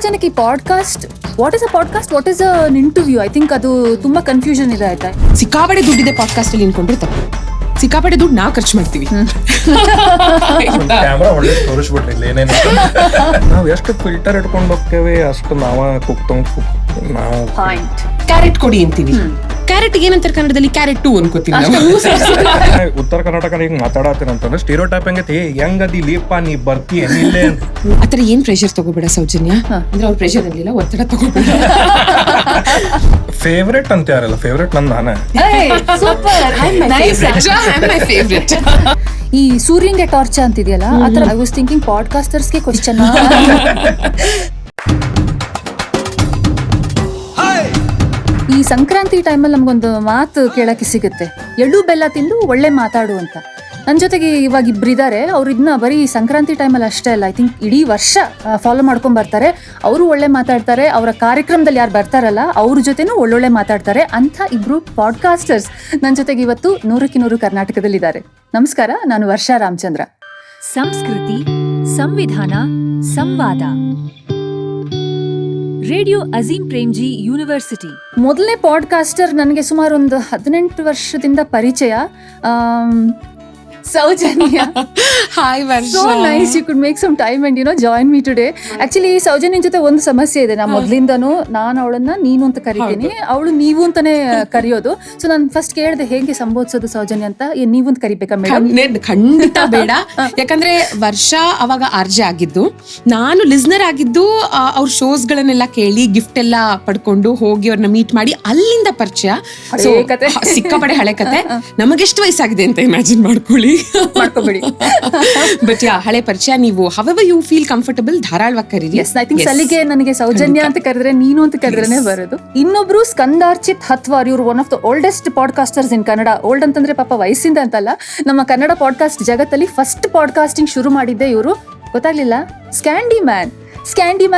ಜನಕ್ಕೆ ಈ podcast, what is a podcast, what is an interview, I think ಅದು ತುಂಬಾ ಕನ್ಫ್ಯೂಷನ್ ಇದೆ. ಆಯ್ತಾ, ಸಿಕ್ಕಾಪಟ್ಟೆ ದುಡ್ಡಿದೆ ಪಾಡ್ಕಾಸ್ಟ್ ಅಲ್ಲಿ ಅನ್ಕೊಂಡ್ರೆ ತಪ್ಪು. ಸಿಕ್ಕಾಪಟ್ಟೆ ದುಡ್ಡು ನಾವು ಖರ್ಚು ಮಾಡ್ತೀವಿ. ಕ್ಯಾಮ್ರಾ ಒಳ್ಳೆ ತೋರಿಸ್ಬಿಟ್ರಿ ಇಲ್ಲಿ ಏನೇನು. ನಾವು ಎಷ್ಟು ಫಿಲ್ಟರ್ ಇಟ್ಕೊಂಡು ಹೋಗ್ತೇವೆ ಅಷ್ಟು ನಾವ ನಾವು ಕ್ಯಾರೆಟ್ ಕೊಡಿ ಅಂತೀವಿ. ಕ್ಯಾರೆಟ್ ಏನಂತಾರೆ ಕನ್ನಡದಲ್ಲಿ? ಕ್ಯಾರೆಟ್ ಅನ್ಕೋತೀವಿ. ಉತ್ತರ ಕರ್ನಾಟಕ ಈಗ ಮಾತಾಡತ್ತೀನಿ ಅಂತಂದ್ರೆ ಸ್ಟೀರಿಯೋ ಟೈಪ್ ಹೆಂಗೈತಿ, ಹೆಂಗದಿ ಲೀಪ ನೀ ಬರ್ತೀಯ ಇಲ್ಲೇ ಅಂತ. ಆತರ ಏನ್ ಪ್ರೆಷರ್ ತಗೋಬೇಡ ಸೌಜನ್ಯ, ಅಂದ್ರೆ ಅವ್ರ ಪ್ರೆಷರ್ ಅಲ್ಲಿಲ್ಲ, ಒತ್ತಡ ತಗೋಬೇಡ. ಫೇವ್ರೇಟ್ ಅಂತ ಯಾರಲ್ಲ, ಫೇವ್ರೇಟ್ ನಂದು ನಾನೇ. ಈ ಸೂರ್ಯಂಗೆ ಟಾರ್ಚ್ ಅಂತಿದೆಯಲ್ಲ, ಆತರ ಐ ವಾಸ್ ಥಿಂಕಿಂಗ್ ಪಾಡ್ಕಾಸ್ಟರ್ಸ್ಗೆ ಕ್ವಶನ್. ಈ ಸಂಕ್ರಾಂತಿ ಟೈಮಲ್ಲಿ ನಮ್ಗೊಂದು ಮಾತು ಕೇಳಕ್ಕೆ ಸಿಗುತ್ತೆ, ಎಳ್ಳು ಬೆಲ್ಲ ತಿಂದು ಒಳ್ಳೆ ಮಾತಾಡು ಅಂತ. ನನ್ನ ಜೊತೆಗೆ ಇವಾಗ ಇಬ್ಬರಿದ್ದಾರೆ, ಅವ್ರು ಇದನ್ನ ಬರೀ ಸಂಕ್ರಾಂತಿ ಟೈಮಲ್ಲಿ ಅಷ್ಟೇ ಅಲ್ಲ, ಐ ಥಿಂಕ್ ಇಡೀ ವರ್ಷ ಫಾಲೋ ಮಾಡ್ಕೊಂಡ್ ಬರ್ತಾರೆ. ಅವರು ಒಳ್ಳೆ ಮಾತಾಡ್ತಾರೆ, ಅವರ ಕಾರ್ಯಕ್ರಮದಲ್ಲಿ ಯಾರು ಬರ್ತಾರಲ್ಲ ಅವ್ರ ಜೊತೆನೂ ಒಳ್ಳೊಳ್ಳೆ ಮಾತಾಡ್ತಾರೆ. ಅಂಥ ಇಬ್ರು ಪಾಡ್ಕಾಸ್ಟರ್ಸ್ ನನ್ನ ಜೊತೆಗೆ ಇವತ್ತು 100ಕ್ಕೆ 100 ಕರ್ನಾಟಕದಲ್ಲಿದ್ದಾರೆ. ನಮಸ್ಕಾರ, ನಾನು ವರ್ಷಾ ರಾಮಚಂದ್ರ. ಸಂಸ್ಕೃತಿ, ಸಂವಿಧಾನ, ಸಂವಾದ. Radio Azim Premji university. ಮೊದಲನೇ ಪಾಡ್ಕಾಸ್ಟರ್ ನನಗೆ ಸುಮಾರು ಒಂದು 18 ವರ್ಷದಿಂದ ಪರಿಚಯ, Soujanya. Hi Varsha. So nice you could make some time and join me today. Actually ಸೌಜನ್ಯನ ಜೊತೆ ಒಂದು ಸಮಸ್ಯೆ ಇದೆ. ನಾ ಮೊದಲಿಂದನೂ ನಾನು ಅವಳನ್ನ ನೀನು ಅಂತ ಕರಿತೀನಿ, ಅವಳು ನೀವು ಅಂತಾನೆ ಕರೆಯೋದು. ಸೊ ನಾನು ಫಸ್ಟ್ ಕೇಳಿದೆ ಹೇಗೆ ಸಂಬೋಧಿಸೋದು ಸೌಜನ್ಯ ಅಂತ. ನೀವು ಅಂತ ಕರಿಬೇಕಾ ಮೇಡಮ್? ಖಂಡಿತ ಬೇಡ, ಯಾಕಂದ್ರೆ ವರ್ಷ ಅವಾಗ ಆರ್ಜೆ ಆಗಿದ್ದು, ನಾನು ಲಿಸ್ನರ್ ಆಗಿದ್ದು. ಅವ್ರ ಶೋಸ್ ಗಳನ್ನೆಲ್ಲ ಕೇಳಿ ಗಿಫ್ಟ್ ಎಲ್ಲ ಪಡ್ಕೊಂಡು ಹೋಗಿ ಅವ್ರನ್ನ ಮೀಟ್ ಮಾಡಿ ಅಲ್ಲಿಂದ ಪರಿಚಯ. ಸಿಕ್ಕಾಪಡೆ ಹಳೆ ಕತೆ. ನಮಗೆಷ್ಟು ವಯಸ್ಸಾಗಿದೆ ಅಂತ ಇಮ್ಯಾಜಿನ್ ಮಾಡ್ಕೊಳ್ಳಿ. ಮಾಡ್ಕೋಬೇಡಿ. ಬಟ್ ಹಳೆ ಪರಿಚಯ. ನೀವು however you feel comfortable ಧಾರಾಳವಾಗಿ ಕರೀರಿ. ಎಸ್, ಐ ಥಿಂಕ್ ಸಲಿಗೆ ನನಗೆ ಸೌಜನ್ಯ ಅಂತ ಕರೆದ್ರೆ, ನೀನು ಅಂತ ಕರೆದ್ರೇನೆ ಬರೋದು. ಇನ್ನೊಬ್ರು ಸ್ಕಂದಾರ್ಚಿತ್ ಹತ್ವಾರ್, ಇವರು one of the oldest podcasters in Kannada. Old ಅಂತಂದ್ರೆ ಪಾಪ ವಯಸ್ಸಿಂದ ಅಂತಲ್ಲ, ನಮ್ಮ ಕನ್ನಡ ಪಾಡ್ಕಾಸ್ಟ್ ಜಗತ್ತಲ್ಲಿ ಫಸ್ಟ್ ಪಾಡ್ಕಾಸ್ಟಿಂಗ್ ಶುರು ಮಾಡಿದ್ದೆ ಇವರು. ಗೊತ್ತಾಗ್ಲಿಲ್ಲ? ಸ್ಕ್ಯಾಂಡಿ ಮ್ಯಾನ್.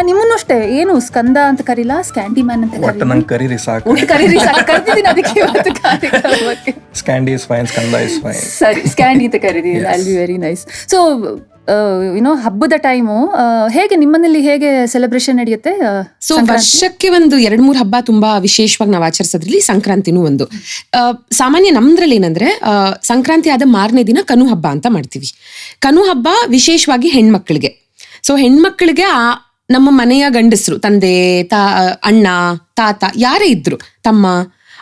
ನಿಮ್ಮನ್ನು ಅಷ್ಟೇ, ಏನು ಸ್ಕಂದ ಅಂತ ಕರೀಲ್ಲ, ಸ್ಕ್ಯಾಂಡಿ ಮ್ಯಾನ್ ಅಂತ ಒಟ್ಟು ನಂಗೆ ಕರೀರಿ ಸಾಕು. ಕರಿತೀನಿ ಅದಕ್ಕೆ ಇವತ್ತು ಕಾರ್ಯಕ್ರಮಕ್ಕೆ. Scandy is fine, Skanda is fine. ಸರಿ, ಸ್ಕ್ಯಾಂಡಿ ಅಂತ ಕರೀತೀನಿ. I'll be very nice. So ಹಬ್ಬದ ಟೈಮು ಹೇಗೆ ನಿಮ್ಮನೇಲಿ ಹೇಗೆ ಸೆಲೆಬ್ರೇಷನ್ ನಡೆಯುತ್ತೆ? ಸೊ ವರ್ಷಕ್ಕೆ ಒಂದು 2-3 ಹಬ್ಬ ತುಂಬಾ ವಿಶೇಷವಾಗಿ ನಾವು ಆಚರಿಸೋದ್ರಲ್ಲಿ ಸಂಕ್ರಾಂತಿನೂ ಒಂದು. ಸಾಮಾನ್ಯ ನಮ್ದ್ರಲ್ಲಿ ಏನಂದ್ರೆ, ಸಂಕ್ರಾಂತಿ ಆದ ಮಾರನೇ ದಿನ ಕನು ಹಬ್ಬ ಅಂತ ಮಾಡ್ತೀವಿ. ಕನು ಹಬ್ಬ ವಿಶೇಷವಾಗಿ ಹೆಣ್ಮಕ್ಳಿಗೆ. ಸೊ ಹೆಣ್ಮಕ್ಳಿಗೆ ನಮ್ಮ ಮನೆಯ ಗಂಡಸರು, ತಂದೆ, ಅಣ್ಣ, ತಾತ ಯಾರೇ ಇದ್ರು, ತಮ್ಮ,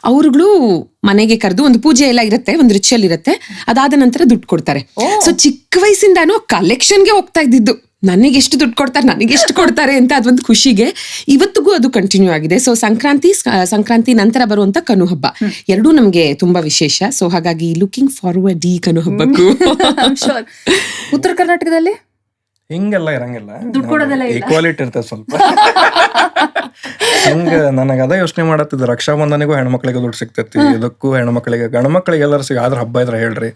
ಅವ್ರುಗಳು ಮನೆಗೆ ಕರೆದು ಒಂದು ಪೂಜೆ ಎಲ್ಲ ಇರುತ್ತೆ, ಒಂದು ರಿಚುವಲ್ ಇರುತ್ತೆ. ಅದಾದ ನಂತರ ದುಡ್ಡು ಕೊಡ್ತಾರೆ. ಸೊ ಚಿಕ್ಕ ವಯಸ್ಸಿಂದಾನು ಕಲೆಕ್ಷನ್ಗೆ ಹೋಗ್ತಾ ಇದ್ದಿದ್ದು, ನನಗೆ ಎಷ್ಟು ದುಡ್ಡು ಕೊಡ್ತಾರೆ, ನನಗೆ ಎಷ್ಟು ಕೊಡ್ತಾರೆ ಅಂತ. ಅದೊಂದು ಖುಷಿಗೆ ಇವತ್ತಿಗೂ ಅದು ಕಂಟಿನ್ಯೂ ಆಗಿದೆ. ಸೊ ಸಂಕ್ರಾಂತಿ ನಂತರ ಬರುವಂತ ಕನು ಹಬ್ಬ ಎರಡೂ ನಮ್ಗೆ ತುಂಬಾ ವಿಶೇಷ. ಸೊ ಹಾಗಾಗಿ ಲುಕಿಂಗ್ ಫಾರ್ವರ್ಡ್ ಈ ಕನು ಹಬ್ಬಕ್ಕೂ. ಉತ್ತರ ಕರ್ನಾಟಕದಲ್ಲಿ ಹಿಂಗೆಲ್ಲ ಇರಂಗಿಲ್ಲ, ದುಡ್ಡು ಕೊಡೋದೆಲ್ಲ ಇಲ್ಲ, ಈಕ್ವಾಲಿಟಿ ಇರ್ತದೆ ಸ್ವಲ್ಪ. ಹಿಂಗ ನನಗೆ ಅದೇ ಯೋಚನೆ ಮಾಡತ್ತಿದ್ದೆ, ರಕ್ಷಾ ಬಂಧನಿಗೂ ಹೆಣ್ಮಕ್ಳಿಗೆ ದುಡ್ಡು ಸಿಗ್ತೈತಿ, ಇದಕ್ಕೂ ಹೆಣ್ಮಕ್ಳಿಗೆ, ಗಂಡ್ಮಕ್ಳಿಗೆ ಎಲ್ಲರೂ ಆದ್ರ ಹಬ್ಬ ಇದ್ರೆ ಹೇಳ್ರಿ,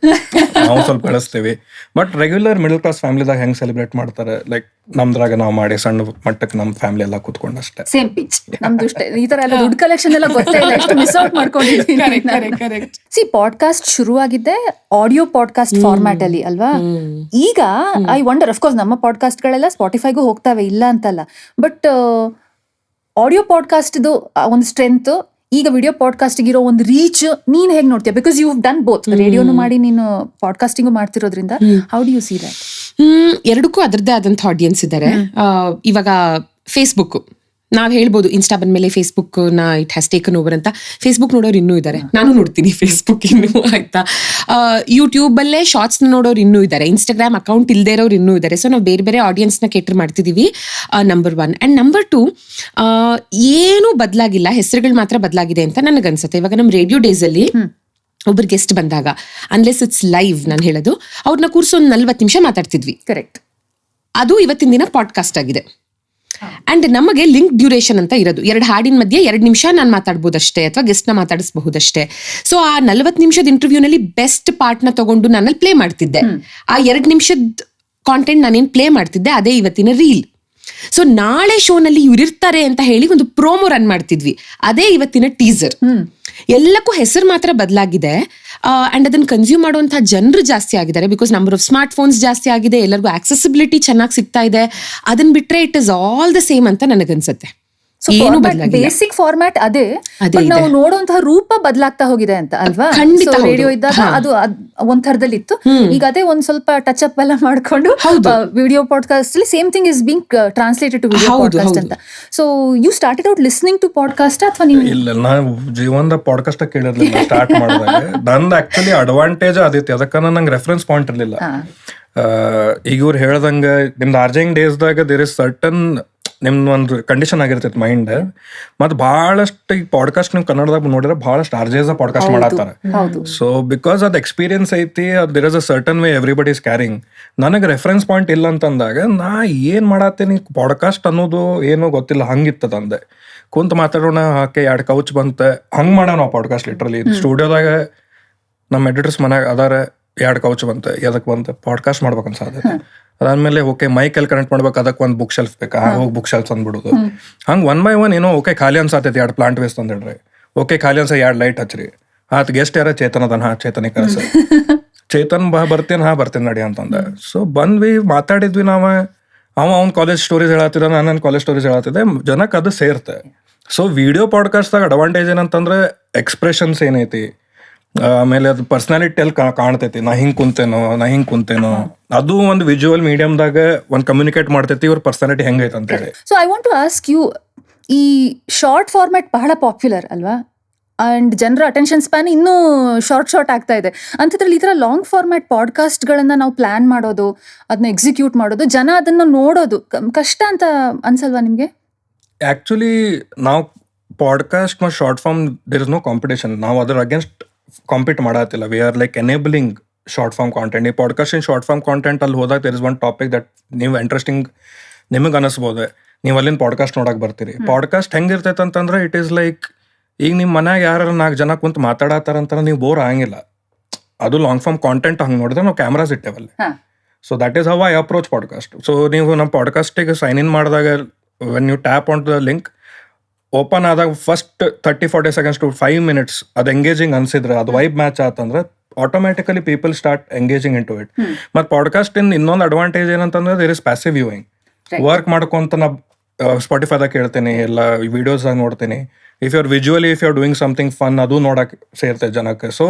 ನಾವು ಸ್ವಲ್ಪ ಬೆಳೆಸ್ತೀವಿ. ಬಟ್ ರೆಗ್ಯುಲರ್ ಮಿಡಲ್ ಕ್ಲಾಸ್ ಫ್ಯಾಮಿಲಿದಾಗ ಹೆಂಗ್ ಸೆಲೆಬ್ರೇಟ್ ಮಾಡ್ತಾರೆ, ಲೈಕ್ ನಮ್ದ್ರಾಗ ನಾವು ಮಾಡಿ ಸಣ್ಣ ಮಟ್ಟಕ್ಕೆ ನಮ್ಮ ಫ್ಯಾಮಿಲಿ ಎಲ್ಲ ಕೂತ್ಕೊಂಡು ಅಷ್ಟೇ. ಸೇಮ್ ಪಿಚ್ ನಮ್ದು ಅಷ್ಟೇ. ಈ ತರ ಎಲ್ಲ ದುಡ್ಡು ಕಲೆಕ್ಷನ್ ಎಲ್ಲ ಗೊತ್ತೇ ಇಲ್ಲ, ಎಷ್ಟು ಮಿಸ್ ಔಟ್ ಮಾಡ್ಕೊಂಡಿದ್ದೀನಿ. ಸಿ, ಪಾಡ್ಕಾಸ್ಟ್ ಶುರುವಾಗಿದ್ದೆ ಆಡಿಯೋ ಪಾಡ್ಕಾಸ್ಟ್ ಫಾರ್ಮ್ಯಾಟ್ ಅಲ್ಲಿ ಅಲ್ವಾ? ಈಗ ಐ ವಂಡರ್, ಅಫ್ಕೋರ್ಸ್ ನಮ್ಮ ಪಾಡ್ಕಾಸ್ಟ್ ಗಳೆಲ್ಲ ಸ್ಪಾಟಿಫೈಗೂ ಹೋಗ್ತಾವೆ, ಇಲ್ಲ ಅಂತಲ್ಲ. ಬಟ್ ಆಡಿಯೋ ಪಾಡ್ಕಾಸ್ಟ್ ಒಂದು ಸ್ಟ್ರೆಂತ್, ಈಗ ವಿಡಿಯೋ ಪಾಡ್ಕಾಸ್ಟ್ ಇರೋ ಒಂದು ರೀಚ್ ನೀನ್ ಹೇಗ್ ನೋಡ್ತೀಯ? Because you have done both, ರೇಡಿಯೋನು ಮಾಡಿ ನೀನು ಪಾಡ್ಕಾಸ್ಟಿಂಗು ಮಾಡ್ತಿರೋದ್ರಿಂದ. How do you see that? ಎರಡಕ್ಕೂ ಅದರದ್ದೇ ಆದಂಥ ಆಡಿಯನ್ಸ್ ಇದ್ದಾರೆ. ಇವಾಗ ಫೇಸ್ಬುಕ್ ನಾವ್ ಹೇಳ್ಬೋದು, ಇನ್ಸ್ಟಾ ಬಂದ್ಮೇಲೆ ಫೇಸ್ಬುಕ್ ನ ಇಟ್ ಹ್ಯಾಸ್ ಟೇಕನ್ ಓವರ್ ಅಂತ. ಫೇಸ್ಬುಕ್ ನೋಡೋರು ಇನ್ನೂ ಇದ್ದಾರೆ, ನಾನು ನೋಡ್ತೀನಿ ಫೇಸ್ಬುಕ್ ಇನ್ನೂ, ಆಯ್ತಾ. ಯೂಟ್ಯೂಬ್ ಅಲ್ಲೇ ಶಾರ್ಟ್ಸ್ ನೋಡೋರು ಇನ್ನೂ ಇದ್ದಾರೆ, ಇನ್ಸ್ಟಾಗ್ರಾಮ್ ಅಕೌಂಟ್ ಇಲ್ದೇ ಇರೋರು ಇನ್ನೂ ಇದ್ದಾರೆ. ಸೊ ನಾವು ಬೇರೆ ಬೇರೆ ಆಡಿಯನ್ಸ್ ನ ಕೇಟರ್ ಮಾಡ್ತಿದೀವಿ, ನಂಬರ್ 1. ಅಂಡ್ ನಂಬರ್ 2, ಏನೂ ಬದಲಾಗಿಲ್ಲ, ಹೆಸರುಗಳು ಮಾತ್ರ ಬದಲಾಗಿದೆ ಅಂತ ನನಗನ್ಸುತ್ತೆ. ಇವಾಗ ನಮ್ಮ ರೇಡಿಯೋ ಡೇಸ್ ಅಲ್ಲಿ ಒಬ್ರು ಗೆಸ್ಟ್ ಬಂದಾಗ, ಅನ್ಲೆಸ್ ಇಟ್ಸ್ ಲೈವ್, ನಾನು ಹೇಳೋದು, ಅವ್ರನ್ನ ಕೂರ್ಸೋ ಒಂದು 40 ನಿಮಿಷ ಮಾತಾಡ್ತಿದ್ವಿ. ಕರೆಕ್ಟ್. ಅದು ಇವತ್ತಿನ ದಿನ ಪಾಡ್ಕಾಸ್ಟ್ ಆಗಿದೆ. ಅಂಡ್ ನಮಗೆ ಲಿಂಕ್ ಡ್ಯೂರೇಷನ್ ಅಂತ ಇರೋದು, 2 ಹಾಡಿನ ಮಧ್ಯೆ 2 ನಿಮಿಷ ನಾನು ಮಾತಾಡ್ಬೋದಷ್ಟೇ, ಅಥವಾ ಗೆಸ್ಟ್ ನ ಮಾತಾಡಿಸಬಹುದಷ್ಟೇ. ಸೊ ಆ 40 ನಿಮಿಷದ ಇಂಟರ್ವ್ಯೂನಲ್ಲಿ ಬೆಸ್ಟ್ ಪಾರ್ಟ್ ನ ತಗೊಂಡು ನಾನಲ್ಲಿ ಪ್ಲೇ ಮಾಡ್ತಿದ್ದೆ. ಆ 2 ನಿಮಿಷದ ಕಾಂಟೆಂಟ್ ನಾನೇನ್ ಪ್ಲೇ ಮಾಡ್ತಿದ್ದೆ, ಅದೇ ಇವತ್ತಿನ ರೀಲ್. ಸೊ ನಾಳೆ ಶೋನಲ್ಲಿ ಇವ್ರಿರ್ತಾರೆ ಅಂತ ಹೇಳಿ ಒಂದು ಪ್ರೋಮೋ ರನ್ ಮಾಡ್ತಿದ್ವಿ, ಅದೇ ಇವತ್ತಿನ ಟೀಸರ್. ಎಲ್ಲಕ್ಕೂ ಹೆಸರು ಮಾತ್ರ ಬದಲಾಗಿದೆ ಅಂಡ್ ಅದನ್ನ ಕನ್ಸ್ಯೂಮ್ ಮಾಡುವಂತಹ ಜನರು ಜಾಸ್ತಿ ಆಗಿದ್ದಾರೆ, because number of smart phones ಜಾಸ್ತಿ ಆಗಿದೆ, ಎಲ್ಲರಿಗೂ ಆಕ್ಸೆಸಿಬಿಲಿಟಿ ಚೆನ್ನಾಗಿ ಸಿಗ್ತಾ ಇದೆ. ಅದನ್ನ ಬಿಟ್ರೆ it is all the same ಅಂತ ನನಗನ್ಸುತ್ತೆ. ಏನು ಬದಲಾಗಿಲ್ಲ, ಬೇಸಿಕ್ ಫಾರ್ಮ್ಯಾಟ್ ಅದೇ, ಅದೇ ಇದೆ. ನಾವು ನೋಡುವಂತಹ ರೂಪ ಬದಲಾಗ್ತಾ ಹೋಗಿದೆ ಅಂತ ಅಲ್ವಾ? ಖಂಡಿತ ಹೌದು. ರೇಡಿಯೋ ಇದ್ದಾಗ ಅದು ಒಂದ್ ಥರದಲ್ಲಿ ಇತ್ತು, ಈಗ ಅದೇ ಒಂದ್ ಸ್ವಲ್ಪ ಟಚ್ ಅಪ್ ಎಲ್ಲ ಮಾಡ್ಕೊಂಡು ವಿಡಿಯೋ ಪಾಡ್ಕಾಸ್ಟ್ ಅಲ್ಲಿ same thing is being translated to video podcast ಅಂತ. So you started out listening to podcast ಅಥವಾ ನೀವು? ಇಲ್ಲ, ನಾನು ಜೀವನದ ಪಾಡ್ಕಾಸ್ಟ್ ಕೇಳಿರ್ಲಿಲ್ಲ ಸ್ಟಾರ್ಟ್ ಮಾಡಿದಾಗ. ನಂದು ಆಕ್ಚುಲಿ ಅಡ್ವಾಂಟೇಜ್ ಆದಿತ್ತು, ಅದಕ್ಕನ್ನ ನಂಗೆ ರೆಫರೆನ್ಸ್ ಪಾಯಿಂಟ್ ಇರಲಿಲ್ಲ. ಈಗ ಇವ್ರು ಹೇಳ್ದಂಗ ನಿಮ್ದು ಆರ್ಜಿಂಗ್ ಡೇಸ್ದಾಗ ದೇರ್ ಇಸ್ ಸರ್ಟನ್ ನಿಮ್ದು ಒಂದು ಕಂಡೀಷನ್ ಆಗಿರ್ತೈತೆ ಮೈಂಡ್. ಮತ್ತು ಬಹಳಷ್ಟು ಈ ಪಾಡ್ಕಾಸ್ಟ್ ನೀವು ಕನ್ನಡದಾಗ ನೋಡಿದ್ರೆ ಬಹಳಷ್ಟು ಆರ್ಜೇಸ್ ಪಾಡ್ಕಾಸ್ಟ್ ಮಾಡತ್ತಾರ. ಸೊ ಬಿಕಾಸ್ ಅದು ಎಕ್ಸ್ಪೀರಿಯನ್ಸ್ ಐತಿ, there is a certain way everybody is carrying. ನನಗೆ ರೆಫರೆನ್ಸ್ ಪಾಯಿಂಟ್ ಇಲ್ಲ ಅಂತಂದಾಗ ನಾ ಏನು ಮಾಡತ್ತೀನಿ, ಪಾಡ್ಕಾಸ್ಟ್ ಅನ್ನೋದು ಏನೋ ಗೊತ್ತಿಲ್ಲ, ಹಂಗಿತ್ತದ ಅಂದೆ. ಕುಂತ ಮಾತಾಡೋಣ, ಹಾಕಿ 2 ಕೌಚ್ ಬಂತ, ಹಂಗೆ ಮಾಡೋಣ ನಾವು ಪಾಡ್ಕಾಸ್ಟ್. ಲಿಟ್ರಲಿ ಸ್ಟುಡಿಯೋದಾಗ ನಮ್ಮ ಎಡಿಟರ್ಸ್ ಮನ್ಯಾಗ ಅದಾರ, 2 ಕೌಚ್ ಬಂತ, ಎದಕ್ಕೆ ಬಂತ ಪಾಡ್ಕಾಸ್ಟ್ ಮಾಡ್ಬೇಕು ಅನ್ಸಾದ. ಅದಾದ್ಮೇಲೆ ಓಕೆ ಮೈಕ್ ಎಲ್ಲಿ ಕನೆಕ್ಟ್ ಮಾಡ್ಬೇಕು, ಅದಕ್ಕೆ ಒಂದು ಬುಕ್ ಶೆಲ್ಫ್ ಬೇಕಾ, ಹೋಗಿ ಬುಕ್ ಶೆಲ್ಫ್ ಅಂದ್ಬಿಡುದು. ಹಂಗೆ 1 by 1 ಏನೋ ಓಕೆ ಖಾಲಿ ಅನ್ಸಾತೈತಿ, 2 ಪ್ಲಾಂಟ್ ವೇಸ್ಟ್ ಅಂದಿಡ್ರಿ, ಓಕೆ ಖಾಲಿ ಅನ್ಸ 2 ಲೈಟ್ ಹಚ್ಚ್ರಿ. ಆತ್ ಗೆಸ್ಟ್ ಯಾರ ಚೇತನ್ ಅದನ್ನ, ಚೇತನಿಗೆ ಕಳ್ಸ, ಚೇತನ್ ಬರ್ತೇನೆ ನಡಿ ಅಂತಂದ. ಸೊ ಬಂದ್ವಿ, ಮಾತಾಡಿದ್ವಿ ನಾವು. ಅವ್ನ ಕಾಲೇಜ್ ಸ್ಟೋರೀಸ್ ಹೇಳತ್ತಿದ್ದ, ನಾನು ನನ್ನ ಕಾಲೇಜ್ ಸ್ಟೋರೀಸ್ ಹೇಳತ್ತಿದ್ದೆ, ಜನಕ್ಕೆ ಅದು ಸೇರ್ತೆ. ಸೊ ವಿಡಿಯೋ ಪಾಡ್ಕಾಸ್ಟ್ದಾಗ ಅಡ್ವಾಂಟೇಜ್ ಏನಂತಂದ್ರೆ ಎಕ್ಸ್ಪ್ರೆಷನ್ಸ್ ಏನೈತಿ, ಆಮೇಲೆ ಅದು ಪರ್ಸನಾಲಿಟಿ ಅಲ್ಲಿ ಕಾಣ್ತೈತಿ. ನಾ ಹಿಂಗ್ ಕುಂತೇನೋ ಅದು ಒಂದು ವಿಜುವಲ್ ಮೀಡಿಯಮ್ದಾಗ ಒಂದು ಕಮ್ಯುನಿಕೇಟ್ ಮಾಡ್ತೈತಿ ಇವ್ರ ಪರ್ಸನಾಲಿಟಿ ಹೆಂಗೈತೆ ಅಂತ ಹೇಳಿ. So I want to ask you, ಈ ಶಾರ್ಟ್ ಫಾರ್ಮ್ಯಾಟ್ ಬಹಳ ಪಾಪ್ಯುಲರ್ ಅಲ್ವಾ? ಅಂಡ್ ಜನರ ಅಟೆನ್ಷನ್ ಸ್ಪ್ಯಾನ್ ಇನ್ನೂ ಶಾರ್ಟ್ ಆಗ್ತಾ ಇದೆ. ಅಂಥದ್ರಲ್ಲಿ ಈ ಥರ ಲಾಂಗ್ ಫಾರ್ಮ್ಯಾಟ್ ಪಾಡ್ಕಾಸ್ಟ್ಗಳನ್ನ ನಾವು ಪ್ಲಾನ್ ಮಾಡೋದು, ಅದನ್ನ ಎಕ್ಸಿಕ್ಯೂಟ್ ಮಾಡೋದು, ಜನ ಅದನ್ನ ನೋಡೋದು ಕಷ್ಟ ಅಂತ ಅನ್ಸಲ್ವಾ ನಿಮ್ಗೆ? ಆಕ್ಚುಲಿ ನಾವು ಪಾಡ್ಕಾಸ್ಟ್ ಮತ್ತು short form there is no competition. ನಾವು ಅದ್ರ ಅಗೇನ್ಸ್ಟ್ ಕಾಂಪೀಟ್ ಮಾಡತ್ತಿಲ್ಲ. We are like enabling short form content. ಈ podcast in short form content ಅಲ್ಲಿ ಹೋದಾಗ there is one topic that ನೀವು ಇಂಟ್ರೆಸ್ಟಿಂಗ್ ನಿಮಗೆ ಅನಿಸ್ಬೋದು, ನೀವು ಅಲ್ಲಿಂದ ಪಾಡ್ಕಾಸ್ಟ್ ನೋಡಕ್ ಬರ್ತೀರಿ. ಪಾಡ್ಕಾಸ್ಟ್ ಹೆಂಗಿರ್ತೈತೆ ಅಂತಂದ್ರೆ ಇಟ್ ಈಸ್ ಲೈಕ್, ಈಗ ನಿಮ್ಮ ಮನ್ಯಾಗ ಯಾರು 4 ಜನ ಕುಂತ ಮಾತಾಡತ್ತಾರಂತ ನೀವು ಬೋರ್ ಆಗಂಗಿಲ್ಲ. ಅದು ಲಾಂಗ್ ಫಾರ್ಮ್ ಕಾಂಟೆಂಟ್ ಹಂಗೆ ನೋಡಿದ್ರೆ ನಾವು ಕ್ಯಾಮ್ರಾಸ್ ಇಟ್ಟೇವಲ್ಲಿ. So that is how I approach podcast. So ನೀವು ನಮ್ಮ ಪಾಡ್ಕಾಸ್ಟಿಗೆ ಸೈನ್ ಇನ್ ಮಾಡಿದಾಗ when you tap on the link, open ಆದಾಗ ಫಸ್ಟ್ 30-40 seconds to 5 minutes ಅದು ಎಂಗೇಜಿಂಗ್ ಅನ್ಸಿದ್ರೆ, ಅದು ವೈಬ್ ಮ್ಯಾಚ್ ಆತಂದ್ರೆ automatically people start engaging into it. ಮತ್ತು ಪಾಡ್ಕಾಸ್ಟ್ ಇನ್ನೊಂದು ಅಡ್ವಾಂಟೇಜ್ ಏನಂತಂದ್ರೆ there is passive viewing. Work ಮಾಡ್ಕೊಂತ ನಾ ಸ್ಪಾಟಿಫೈದಾಗ ಕೇಳ್ತೇನೆ, ಎಲ್ಲ ವಿಡಿಯೋಸ್ದಾಗ ನೋಡ್ತೀನಿ. If you are visually, if you are doing something fun, ಅದು ನೋಡಕ್ಕೆ ಸೇರ್ತೈತೆ ಜನಕ್ಕೆ. So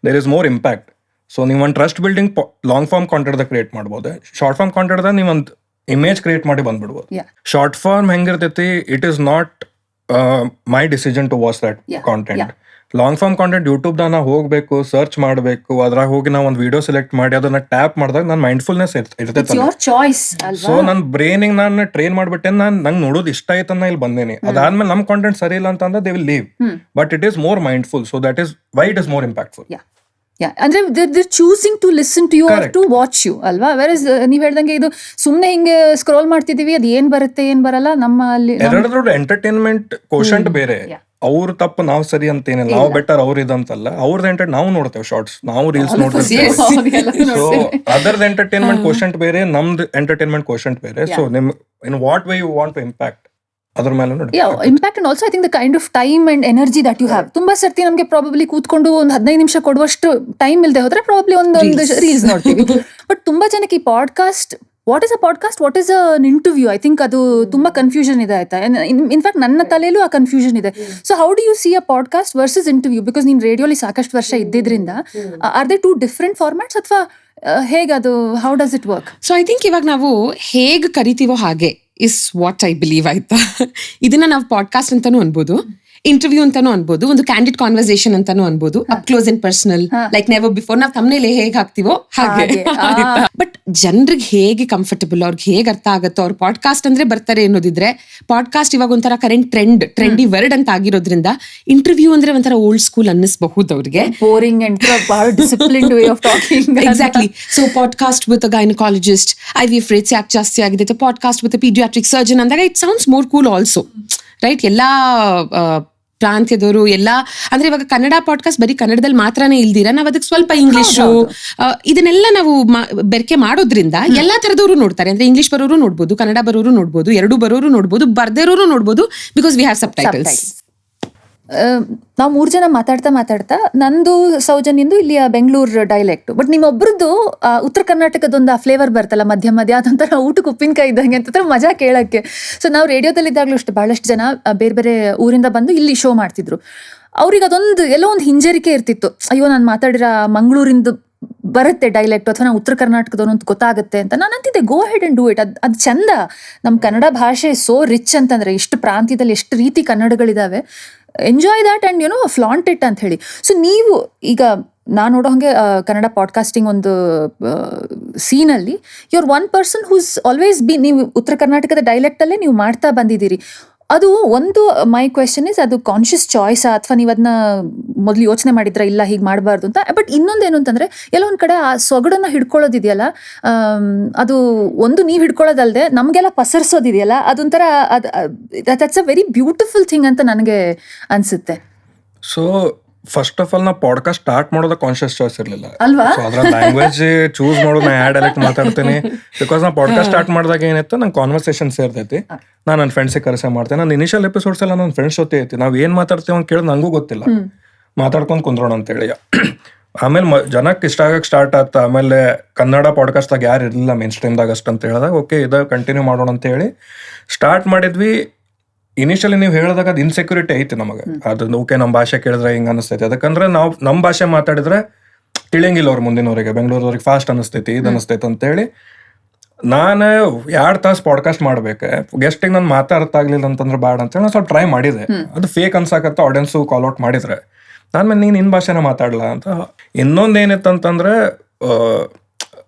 there is more impact. So ನೀವು ಒಂದು ಟ್ರಸ್ಟ್ ಬಿಲ್ಡಿಂಗ್ ಲಾಂಗ್ ಫಾರ್ಮ್ ಕಾಂಟೆಂಟ್ದಾಗ ಕ್ರಿಯೇಟ್ ಮಾಡ್ಬೋದು. ಶಾರ್ಟ್ ಫಾರ್ಮ್ ಕಾಂಟೆಂಟ್ದಾಗ ನೀವು ಒಂದು ಇಮೇಜ್ ಕ್ರಿಯೇಟ್ ಮಾಡಿ ಬಂದ್ಬಿಡ್ಬೋದು. ಶಾರ್ಟ್ ಫಾರ್ಮ್ ಹೆಂಗಿರ್ತೈತಿ, it is not my decision to watch that content. Long form content ಯೂಟ್ಯೂಬ್ದಾಗ ನಾ ಹೋಗ್ಬೇಕು, ಸರ್ಚ್ ಮಾಡಬೇಕು, ಅದ್ರಾಗ ಹೋಗಿ ನಾವು ಒಂದು ವಿಡಿಯೋ ಸೆಲೆಕ್ಟ್ ಮಾಡಿ ಅದನ್ನ ಟ್ಯಾಪ್ ಮಾಡಿದಾಗ ನನ್ನ ಮೈಂಡ್ಫುಲ್ನೆಸ್ ಇರ್ತೈತೆ. ಸೊ ನನ್ನ ಬ್ರೈನಿಗೆ ನಾನು ಟ್ರೈನ್ ಮಾಡ್ಬಿಟ್ಟೆ, ನಂಗೆ ನೋಡೋದು ಇಷ್ಟ ಆಯ್ತು ನಾ ಇಲ್ಲಿ ಬಂದೇನಿ. ಅದಾದ್ಮೇಲೆ ನಮ್ಮ ಕಾಂಟೆಂಟ್ ಸರಿ ಇಲ್ಲ ಅಂತಂದ್ರೆ they will leave. But it is more mindful, so that is why it is more impactful. ಅಂದ್ರೆ they're choosing to listen to you or to watch you ಅಲ್ವಾ? ವೇರ್ ಇಸ್ ನೀವ್ ಹೇಳ್ದಂಗೆ ಇದು ಸುಮ್ನೆ ಹಿಂಗೆ ಸ್ಕ್ರೋಲ್ ಮಾಡ್ತಿದೀವಿ, ಅದು ಏನ್ ಬರುತ್ತೆ ಏನ್ ಬರಲ್ಲ, ನಮ್ಮ ಅಲ್ಲಿ ಎಂಟರ್ಟೈನ್ಮೆಂಟ್ ಕೋಶಂಟ್ ಬೇರೆ. ಅವ್ರ ತಪ್ಪು ನಾವು ಸರಿ ಅಂತೇನಿಲ್ಲ, ನಾವು ಬೆಟರ್ ಅವ್ರ ಇದಂತಲ್ಲ. ಅವ್ರದ್ದು ನಾವು ನೋಡ್ತೇವೆ ಶಾರ್ಟ್ಸ್, ನಾವು ರೀಲ್ಸ್ ನೋಡ್ತೇವೆ. ಸೊ ಅದರ್ದು ಎಂಟರ್ಟೈನ್ಮೆಂಟ್ ಕೋಶಂಟ್ ಬೇರೆ, ನಮ್ದು ಎಂಟರ್ಟೈನ್ಮೆಂಟ್ ಕೋಶಂಟ್ ಬೇರೆ. ಸೊ ನಿಮ್ in what way you want to impact ಅದ್ರ ಮೇಲೆ ನೋಡಿ. Impact and also I think the kind of time and energy that you have. ತುಂಬಾ ಸರ್ತಿ ನಮಗೆ ಪ್ರಾಬಬ್ಲಿ ಕೂತ್ಕೊಂಡು ಒಂದು 15 ನಿಮಿಷ ಕೊಡುವಷ್ಟು ಟೈಮ್ ಇಲ್ಲದೆ ಹೋದ್ರೆ ಪ್ರಾಬಬ್ಲಿ ಒಂದೊಂದು ರೀಲ್ಸ್ ನೋಡ್ತೀವಿ. ಬಟ್ ತುಂಬಾ ಜನಕ್ಕೆ ಈ podcast, what is a podcast, what is an interview, I think ಅದು ತುಂಬಾ ಕನ್ಫ್ಯೂಷನ್ ಇದೆ ಆಯ್ತಾ. ಇನ್ಫ್ಯಾಕ್ಟ್ ನನ್ನ ತಲೆಯಲ್ಲೂ ಆ ಕನ್ಫ್ಯೂಷನ್ ಇದೆ. So how do you see a podcast versus interview? Because ನೀನ್ ರೇಡಿಯೋಲಿ ಸಾಕಷ್ಟು ವರ್ಷ ಇದ್ದಿದ್ರಿಂದ, ಆರ್ ದೇ 2 ಡಿಫ್ರೆಂಟ್ ಫಾರ್ಮ್ಯಾಟ್ಸ್ ಅಥವಾ ಹೇಗದು, how does it work? So I think ಇವಾಗ ನಾವು ಹೇಗೆ ಕರಿತೀವೋ ಹಾಗೆ ಇಸ್ ವಾಟ್ ಐ ಬಿಲೀವ್ ಆಯ್ತಾ. ಇದನ್ನ ನಾವು ಪಾಡ್ಕಾಸ್ಟ್ ಅಂತಾನು ಅನ್ಬೋದು, ಇಂಟರ್ವ್ಯೂ ಅಂತಾನು ಅನ್ಬೋದು, ಒಂದು ಕ್ಯಾಂಡಿಡ್ ಕಾನ್ವರ್ಸೇಷನ್ ಅಂತಾನು ಅನ್ಬೋದು, up close and personal, like never before. ನಾವು ತಮ್ಮನೇಲಿ ಹೇಗೆ ಹಾಕ್ತಿವೋ ಹಾಗೆ. ಬಟ್ ಜನರಿಗೆ ಹೇಗೆ ಕಂಫರ್ಟಬಲ್, ಅವ್ರಿಗೆ ಹೇಗೆ ಅರ್ಥ ಆಗುತ್ತೋ, ಅವ್ರು ಪಾಡ್ಕಾಸ್ಟ್ ಅಂದ್ರೆ ಬರ್ತಾರೆ ಅನ್ನೋದಿದ್ರೆ, ಪಾಡ್ಕಾಸ್ಟ್ ಇವಾಗ ಒಂಥರ ಕರೆಂಟ್ ಟ್ರೆಂಡಿ ವರ್ಡ್ ಅಂತ ಆಗಿರೋದ್ರಿಂದ ಇಂಟರ್ವ್ಯೂ ಅಂದ್ರೆ ಒಂಥರ ಓಲ್ಡ್ ಸ್ಕೂಲ್ ಅನ್ನಿಸಬಹುದು ಅವ್ರಿಗೆ. Boring and disciplined way of talking. Exactly. So podcast with a gynaecologist, IVF rates ಯಾಕೆ ಜಾಸ್ತಿ ಆಗಿದೆ, podcast with a paediatric surgeon ಅಂದಾಗ it sounds more cool also, right? ಎಲ್ಲಾ ಪ್ರಾಂತ್ಯದವರು ಎಲ್ಲ, ಅಂದ್ರೆ ಇವಾಗ ಕನ್ನಡ ಪಾಡ್ಕಾಸ್ಟ್ ಬರೀ ಕನ್ನಡದಲ್ಲಿ ಮಾತ್ರನೇ ಇಲ್ದಿರ ನಾವ್ ಅದಕ್ಕೆ ಸ್ವಲ್ಪ ಇಂಗ್ಲಿಷು ಇದನ್ನೆಲ್ಲ ನಾವು ಬೆರಕೆ ಮಾಡೋದ್ರಿಂದ ಎಲ್ಲಾ ತರದವರು ನೋಡ್ತಾರೆ. ಅಂದ್ರೆ ಇಂಗ್ಲಿಷ್ ಬರೋರು ನೋಡ್ಬೋದು, ಕನ್ನಡ ಬರೋರು ನೋಡ್ಬೋದು, ಎರಡು ಬರೋರು ನೋಡ್ಬೋದು, ಬರ್ದೇರೋರು ನೋಡ್ಬೋದು, because we have sub titles. ನಾವು 3 ಜನ ಮಾತಾಡ್ತಾ ನಂದು ಸೌಜನ್ಯಂದು ಇಲ್ಲಿ ಬೆಂಗಳೂರು ಡೈಲೆಕ್ಟ್, ಬಟ್ ನಿಮ್ಮೊಬ್ರದ್ದು ಉತ್ತರ ಕರ್ನಾಟಕದೊಂದು ಆ ಫ್ಲೇವರ್ ಬರ್ತಲ್ಲ ಮಧ್ಯ ಅದೊಂಥರ ಊಟಕ್ಕೆ ಉಪ್ಪಿನಕಾಯಿ ಇದ್ದಂಗೆ ಅಂತ ಮಜಾ ಕೇಳಕ್ಕೆ. ಸೊ ನಾವು ರೇಡಿಯೋದಲ್ಲಿದ್ದಾಗಲೂ ಅಷ್ಟು ಬಹಳಷ್ಟು ಜನ ಬೇರೆ ಬೇರೆ ಊರಿಂದ ಬಂದು ಇಲ್ಲಿ ಶೋ ಮಾಡ್ತಿದ್ರು. ಅವ್ರಿಗೆ ಅದೊಂದು ಎಲ್ಲೋ ಒಂದು ಹಿಂಜರಿಕೆ ಇರ್ತಿತ್ತು, ಅಯ್ಯೋ ನಾನು ಮಾತಾಡಿರೋ ಮಂಗಳೂರಿಂದ ಬರುತ್ತೆ ಡೈಲೆಕ್ಟ್ ಅಥವಾ ನಾವು ಉತ್ತರ ಕರ್ನಾಟಕದವನು ಅಂತ ಗೊತ್ತಾಗುತ್ತೆ ಅಂತ. ನಾನು ಅಂತಿದ್ದೆ ಗೋ ಹೆಡ್ ಅಂಡ್ ಡೂ ಇಟ್. ಅದು ಚಂದ. ನಮ್ಮ ಕನ್ನಡ ಭಾಷೆ ಸೋ ರಿಚ್ ಅಂತಂದ್ರೆ ಎಷ್ಟು ಪ್ರಾಂತ್ಯದಲ್ಲಿ ಎಷ್ಟು ರೀತಿ ಕನ್ನಡಗಳಿದಾವೆ. Enjoy that and you know flaunt it ಅಂತ ಹೇಳಿ. ಸೊ ನೀವು ಈಗ ನಾನು ನೋಡೋ ಹಾಗೆ ಕನ್ನಡ ಪಾಡ್ಕಾಸ್ಟಿಂಗ್ ಒಂದು ಸೀನಲ್ಲಿ you are one person whose always be, ನೀವು ಉತ್ತರ ಕರ್ನಾಟಕದ ಡೈಲೆಕ್ಟಲ್ಲೇ ನೀವು ಮಾಡ್ತಾ ಬಂದಿದ್ದೀರಿ. ಅದು ಒಂದು ಮೈ ಕ್ವೆಶನ್ ಇಸ್, ಅದು ಕಾನ್ಷಿಯಸ್ ಚಾಯ್ಸಾ ಅಥವಾ ನೀವು ಅದನ್ನ ಮೊದಲು ಯೋಚನೆ ಮಾಡಿದ್ರ ಇಲ್ಲ ಹೀಗೆ ಮಾಡಬಾರ್ದು ಅಂತ. ಬಟ್ ಇನ್ನೊಂದೇನು ಅಂತಂದ್ರೆ ಎಲ್ಲೋ ಒಂದು ಕಡೆ ಆ ಸೊಗಡನ್ನ ಹಿಡ್ಕೊಳ್ಳೋದಿದೆಯಲ್ಲ, ಅದು ಒಂದು ನೀವು ಹಿಡ್ಕೊಳ್ಳೋದಲ್ದೆ ನಮಗೆಲ್ಲ ಪಸರಿಸೋದಿದೆಯಲ್ಲ, ಅದೊಂಥರ that's a very beautiful thing ಅಂತ ನನಗೆ ಅನ್ಸುತ್ತೆ. ಸೊ ಫಸ್ಟ್ ಆಫ್ ಆಲ್ ನಾ ಪಾಡ್ಕಾಸ್ಟ್ ಸ್ಟಾರ್ಟ್ ಮಾಡೋದ ಕಾನ್ಶಿಯಸ್ ಚಾಯ್ಸ್ ಇರಲಿಲ್ಲ ಅಲ್ವಾ? ಸೊ ಅದ್ರ ಲ್ಯಾಂಗ್ವೇಜ್ ಚೂಸ್ ಮಾಡೋದು ನಾ ಯಾವ ಡೈಲೆಕ್ಟ್ ಮಾತಾಡ್ತೀನಿ. ಬಿಕಾಸ್ ನಾ ಪಾಡ್ಕಾಸ್ಟ್ ಸ್ಟಾರ್ಟ್ ಮಾಡಿದಾಗ ಏನಿತ್ತು, ನಂಗೆ ಕಾನ್ವರ್ಸೇಷನ್ಸ್ ಇರ್ತೈತಿ, ನಾನು ನನ್ನ ಫ್ರೆಂಡ್ಸಿಗೆ ಕರೆಸ ಮಾಡ್ತೇನೆ. ನಾನು ಇನಿಷಿಯಲ್ ಎಪಿಸೋಡ್ಸ್ ಎಲ್ಲ ನನ್ನ ಫ್ರೆಂಡ್ಸ್ ಜೊತೆ ಐತಿ, ನಾವು ಏನ್ ಮಾತಾಡ್ತೀವಿ ಅಂತ ಕೇಳಿದ್ ನಂಗೂ ಗೊತ್ತಿಲ್ಲ, ಮಾತಾಡ್ಕೊಂಡು ಕುಂದ್ರೋಣ ಅಂತೇಳಿ. ಆಮೇಲೆ ಜನಕ್ಕೆ ಇಷ್ಟ ಆಗಕ್ಕೆ ಸ್ಟಾರ್ಟ್ ಆಯ್ತು. ಆಮೇಲೆ ಕನ್ನಡ ಪಾಡ್ಕಾಸ್ಟ್ದಾಗ ಯಾರು ಇರಲಿಲ್ಲ ಮೇನ್ ಸ್ಟ್ರೀಮ್ದಾಗ ಅಷ್ಟು ಅಂತ ಹೇಳಿದಾಗ ಓಕೆ ಇದು ಕಂಟಿನ್ಯೂ ಮಾಡೋಣ ಅಂತ ಹೇಳಿ ಸ್ಟಾರ್ಟ್ ಮಾಡಿದ್ವಿ. ಇನಿಷಿಯಲಿ ನೀವು ಹೇಳಿದಾಗ ಅದು ಇನ್ಸೆಕ್ಯೂರಿಟಿ ಐತಿ ನಮಗೆ, ಅದು ಓಕೆ ನಮ್ಮ ಭಾಷೆ ಕೇಳಿದ್ರೆ ಹಿಂಗೆ ಅನಿಸ್ತೈತಿ. ಅದಕ್ಕಂದ್ರೆ ನಾವು ನಮ್ಮ ಭಾಷೆ ಮಾತಾಡಿದ್ರೆ ತಿಳಿಯಂಗಿಲ್ಲ ಅವ್ರು ಮುಂದಿನವರಿಗೆ, ಬೆಂಗಳೂರವ್ರಿಗೆ ಫಾಸ್ಟ್ ಅನಿಸ್ತೈತಿ ಇದು ಅನಿಸ್ತೈತಿ ಅಂತೇಳಿ ನಾನು 2 ತಾಸು ಪಾಡ್ಕಾಸ್ಟ್ ಮಾಡ್ಬೇಕು. ಗೆಸ್ಟಿಗೆ ನಾನು ಮಾತಾಡ್ತಾಗ್ಲಿಲ್ಲ ಅಂತಂದ್ರೆ ಬ್ಯಾಡ ಅಂತೇಳಿ ನಾನು ಸ್ವಲ್ಪ ಟ್ರೈ ಮಾಡಿದೆ. ಅದು ಫೇಕ್ ಅನ್ಸಾಕತ್ತ ಆಡಿಯನ್ಸು ಕಾಲ್ಔಟ್ ಮಾಡಿದ್ರೆ ನಾನು ನೀನು ನಿನ್ನ ಭಾಷೆನ ಮಾತಾಡಲ್ಲ ಅಂತ. ಇನ್ನೊಂದು ಏನಿತ್ತು ಅಂತಂದ್ರೆ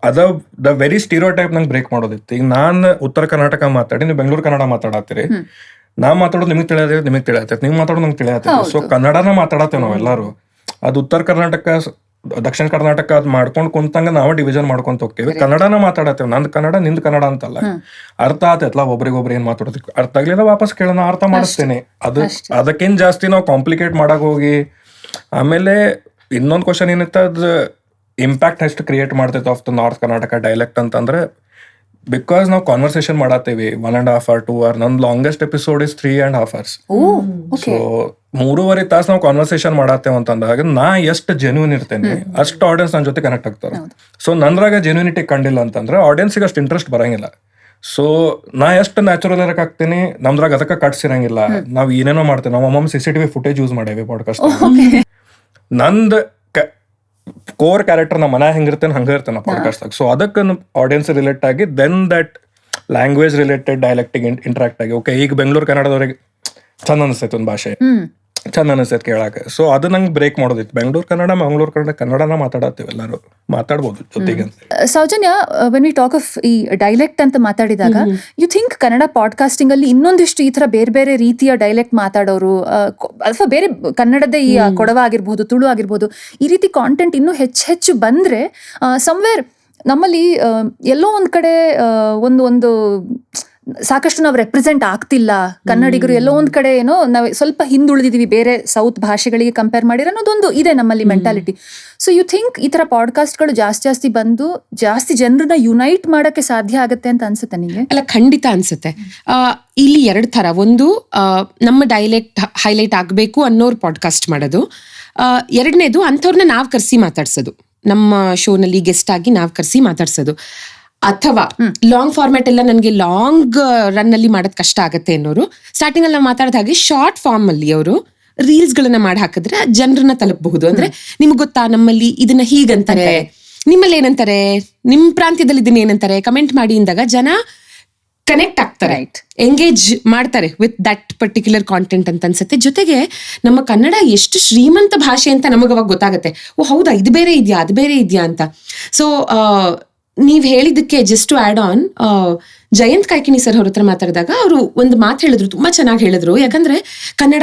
ಅದ ದ ವೆರಿ ಸ್ಟೀರಿಯೋ ಟೈಪ್ ನಂಗೆ ಬ್ರೇಕ್ ಮಾಡೋದಿತ್ತು. ಈಗ ನಾನು ಉತ್ತರ ಕರ್ನಾಟಕ ಮಾತಾಡಿ ನೀವು ಬೆಂಗಳೂರು ಕನ್ನಡ ಮಾತಾಡತ್ತೀರಿ, ನಾ ಮಾತಾಡೋದು ನಿಮಗೆ ತಿಳಿಯತೈತಿ, ನಿಮಗೆ ತಿಳಿಯತೈತಿ, ನೀವು ಮಾತಾಡೋದು ನಂಗೆ ತಿಳಿಯತೈತಿ. ಸೊ ಕನ್ನಡನ ಮಾತಾಡತ್ತೇವೆ ನಾವೆಲ್ಲರೂ. ಅದು ಉತ್ತರ ಕರ್ನಾಟಕ ದಕ್ಷಿಣ ಕರ್ನಾಟಕ ಅದ್ ಮಾಡ್ಕೊಂಡು ಕುಂತಂಗ ನಾವು ಡಿವಿಷನ್ ಮಾಡ್ಕೊಂತ ಹೋಗ್ತೇವೆ. ಕನ್ನಡನ ಮಾತಾಡತ್ತೇವೆ, ನಂದು ಕನ್ನಡ ನಿಂದು ಕನ್ನಡ ಅಂತಲ್ಲ. ಅರ್ಥ ಆತೈತ್ಲ ಒಬ್ರಿಗೊಬ್ರು ಏನ್ ಮಾತಾಡೋದಕ್ಕೆ, ಅರ್ಥ ಆಗ್ಲಿಲ್ಲ ವಾಪಸ್ ಕೇಳೋಣ, ಅರ್ಥ ಮಾಡಿಸ್ತೇನೆ. ಅದಕ್ಕಿಂತ ಜಾಸ್ತಿ ನಾವು ಕಾಂಪ್ಲಿಕೇಟ್ ಮಾಡಕ್ ಹೋಗಿ ಆಮೇಲೆ ಇನ್ನೊಂದು ಕ್ವಶನ್ ಏನಿತ್ತು, ಅದು ಇಂಪ್ಯಾಕ್ಟ್ ಎಷ್ಟು ಕ್ರಿಯೇಟ್ ಮಾಡ್ತೈತೆ of the north Karnataka dialect ಅಂತಂದ್ರೆ, ಬಿಕಾಸ್ ನಾವು ಕಾನ್ವರ್ಸೇಷನ್ ಮಾಡತ್ತೇವಿ 1.5 hour 2 hour. ನನ್ನ longest episode is 3.5 hours. So 3.5 ತಾಸು ನಾವು ಕಾನ್ವರ್ಸೇಷನ್ ಮಾಡತ್ತೇವೆ ಅಂತಂದಾಗ ನಾ ಎಷ್ಟು ಜೆನ್ಯೂನ್ ಇರ್ತೇನೆ ಅಷ್ಟು ಆಡಿಯನ್ಸ್ ನನ್ನ ಜೊತೆ ಕನೆಕ್ಟ್ ಆಗ್ತಾರೆ. ಸೊ ನಂದ್ರಾಗ ಜೆನ್ಯೂನಿಟಿ ಕಂಡಿಲ್ಲ ಅಂತಂದ್ರೆ ಆಡಿಯನ್ಸಿಗೆ ಅಷ್ಟು ಇಂಟ್ರೆಸ್ಟ್ ಬರಂಗಿಲ್ಲ. ಸೊ ನಾ ಎಷ್ಟು ನ್ಯಾಚುರಲ್ ಇರಕ್ ಆಗ್ತೀನಿ, ನಮ್ದ್ರಾಗ ಅದಕ್ಕೆ ಕಟ್ಸ್ ಇರಂಗಿಲ್ಲ. ನಾವ್ ಏನೇನೋ ಮಾಡ್ತೇವೆ, ನಾವು ಒಮ್ಮೊಮ್ಮೆ CCTV ಫುಟೇಜ್ ಯೂಸ್ ಮಾಡೇವಿ ಪಾಡ್ಕಾಸ್ಟ್. ನಂದ್ ಕೋರ್ ಕ್ಯಾರೆಕ್ಟರ್ ನಮ್ಮ ಮನೆ ಹೆಂಗಿರ್ತೇನೆ ಹಂಗ ಇರ್ತೇನೆ ಪಾಡ್ಕಾಸ್ಟ್. ಸೊ ಅದಕ್ಕೆ ಆಡಿಯನ್ಸ್ ರಿಲೇಟ್ ಆಗಿ ದೆನ್ ದಟ್ ಲ್ಯಾಂಗ್ವೇಜ್ ರಿಲೇಟೆಡ್ ಡೈಲೆಕ್ಟಿಗೆ ಇಂಟ್ರಾಕ್ಟ್ ಆಗಿ ಓಕೆ ಈಗ ಬೆಂಗಳೂರು ಕನ್ನಡದವ್ರಿಗೆ ಚಂದ ಅನಿಸ್ತೈತೆ ಒಂದು ಭಾಷೆ, ಚಂದ ಅನಿಸ್ತೈತೆ ಕೇಳಕ್ಕೆ. ಸೊ ಅದು ನಂಗೆ ಬ್ರೇಕ್ ಮಾಡೋದಿತ್ತು. ಬೆಂಗಳೂರು ಕನ್ನಡ ಮಂಗಳೂರು ಕನ್ನಡ ಕನ್ನಡನ ಮಾತಾಡತ್ತೀವಿ, ಎಲ್ಲರೂ ಮಾತಾಡ್ಬೋದು ಜೊತೆಗೆ. Soujanya, when we talk of ಈ ಡೈಲೆಕ್ಟ್ ಅಂತ ಮಾತಾಡಿದಾಗ ಯು ಥಿಂಕ್ ಕನ್ನಡ ಪಾಡ್ಕಾಸ್ಟಿಂಗ್ ಅಲ್ಲಿ ಇನ್ನೊಂದಿಷ್ಟು ಈ ತರ ಬೇರೆ ಬೇರೆ ರೀತಿಯ ಡೈಲೆಕ್ಟ್ ಮಾತಾಡೋರು ಅಥವಾ ಬೇರೆ ಕನ್ನಡದ ಈ ಕೊಡವ ಆಗಿರ್ಬೋದು, ತುಳು ಆಗಿರ್ಬೋದು, ಈ ರೀತಿ ಕಾಂಟೆಂಟ್ ಇನ್ನೂ ಹೆಚ್ಚು ಬಂದ್ರೆ ಸಮ್ವೇರ್ ನಮ್ಮಲ್ಲಿ ಎಲ್ಲೋ ಒಂದ್ ಕಡೆ ಒಂದು ಸಾಕಷ್ಟು ನಾವು ರೆಪ್ರೆಸೆಂಟ್ ಆಗ್ತಿಲ್ಲ ಕನ್ನಡಿಗರು, ಎಲ್ಲೋ ಒಂದ್ ಕಡೆ ಏನೋ ನಾವು ಸ್ವಲ್ಪ ಹಿಂದುಳಿದಿದೀವಿ ಬೇರೆ ಸೌತ್ ಭಾಷೆಗಳಿಗೆ ಕಂಪೇರ್ ಮಾಡಿರೋ ಅನ್ನೋದೊಂದು ಇದೆ ನಮ್ಮಲ್ಲಿ ಮೆಂಟಾಲಿಟಿ. ಸೊ ಯು ಥಿಂಕ್ ಈ ತರ ಪಾಡ್ಕಾಸ್ಟ್ಗಳು ಜಾಸ್ತಿ ಬಂದು ಜಾಸ್ತಿ ಜನರನ್ನ ಯುನೈಟ್ ಮಾಡಕ್ಕೆ ಸಾಧ್ಯ ಆಗತ್ತೆ ಅಂತ ಅನ್ಸುತ್ತೆ ನಿಮಗೆ? ಅಲ್ಲ, ಖಂಡಿತ ಅನ್ಸುತ್ತೆ. ಇಲ್ಲಿ 2 ಥರ. ಒಂದು ನಮ್ಮ ಡೈಲೆಕ್ಟ್ ಹೈಲೈಟ್ ಆಗಬೇಕು ಅನ್ನೋರು ಪಾಡ್ಕಾಸ್ಟ್ ಮಾಡೋದು. 2ನೇದು ಅಂಥವ್ರನ್ನ ನಾವು ಕರೆಸಿ ಮಾತಾಡ್ಸೋದು, ನಮ್ಮ ಶೋನಲ್ಲಿ ಗೆಸ್ಟ್ ಆಗಿ ನಾವು ಕರೆಸಿ ಮಾತಾಡ್ಸೋದು. ಅಥವಾ ಲಾಂಗ್ ಫಾರ್ಮ್ಯಾಟ್ ಎಲ್ಲ ನನಗೆ ಲಾಂಗ್ ರನ್ ಅಲ್ಲಿ ಮಾಡೋದ್ ಕಷ್ಟ ಆಗತ್ತೆ ಅನ್ನೋರು ಸ್ಟಾರ್ಟಿಂಗ್ ಅಲ್ಲಿ ನಾವು ಮಾತಾಡಿದ ಹಾಗೆ ಶಾರ್ಟ್ ಫಾರ್ಮ್ ಅಲ್ಲಿ ಅವರು ರೀಲ್ಸ್ ಗಳನ್ನ ಮಾಡಿ ಹಾಕಿದ್ರೆ ಜನರನ್ನ ತಲುಪಬಹುದು. ಅಂದ್ರೆ ನಿಮ್ಗೆ ಗೊತ್ತಾ ನಮ್ಮಲ್ಲಿ ಇದನ್ನ ಹೀಗಂತಾರೆ, ನಿಮ್ಮಲ್ಲಿ ಏನಂತಾರೆ, ನಿಮ್ ಪ್ರಾಂತ್ಯದಲ್ಲಿ ಇದನ್ನ ಏನಂತಾರೆ, ಕಮೆಂಟ್ ಮಾಡಿ ಇಂದಾಗ ಜನ ಕನೆಕ್ಟ್ ಆಗ್ತಾರೆ, ಎಂಗೇಜ್ ಮಾಡ್ತಾರೆ ವಿತ್ ದಟ್ ಪರ್ಟಿಕ್ಯುಲರ್ ಕಾಂಟೆಂಟ್ ಅಂತ ಅನ್ಸುತ್ತೆ. ಜೊತೆಗೆ ನಮ್ಮ ಕನ್ನಡ ಎಷ್ಟು ಶ್ರೀಮಂತ ಭಾಷೆ ಅಂತ ನಮಗ ಅವಾಗ ಗೊತ್ತಾಗತ್ತೆ. ಓ ಹೌದಾ, ಇದು ಬೇರೆ ಇದೆಯಾ, ಅದು ಬೇರೆ ಇದೆಯಾ ಅಂತ. ಸೊ ನೀವ್ ಹೇಳಿದಕ್ಕೆ just to add on, Jayant Kaikini sir ಅವ್ರ ಹತ್ರ ಮಾತಾಡಿದಾಗ ಅವರು ಒಂದು ಮಾತು ಹೇಳಿದ್ರು, ತುಂಬಾ ಚೆನ್ನಾಗಿ ಹೇಳಿದ್ರು. ಯಾಕಂದ್ರೆ ಕನ್ನಡ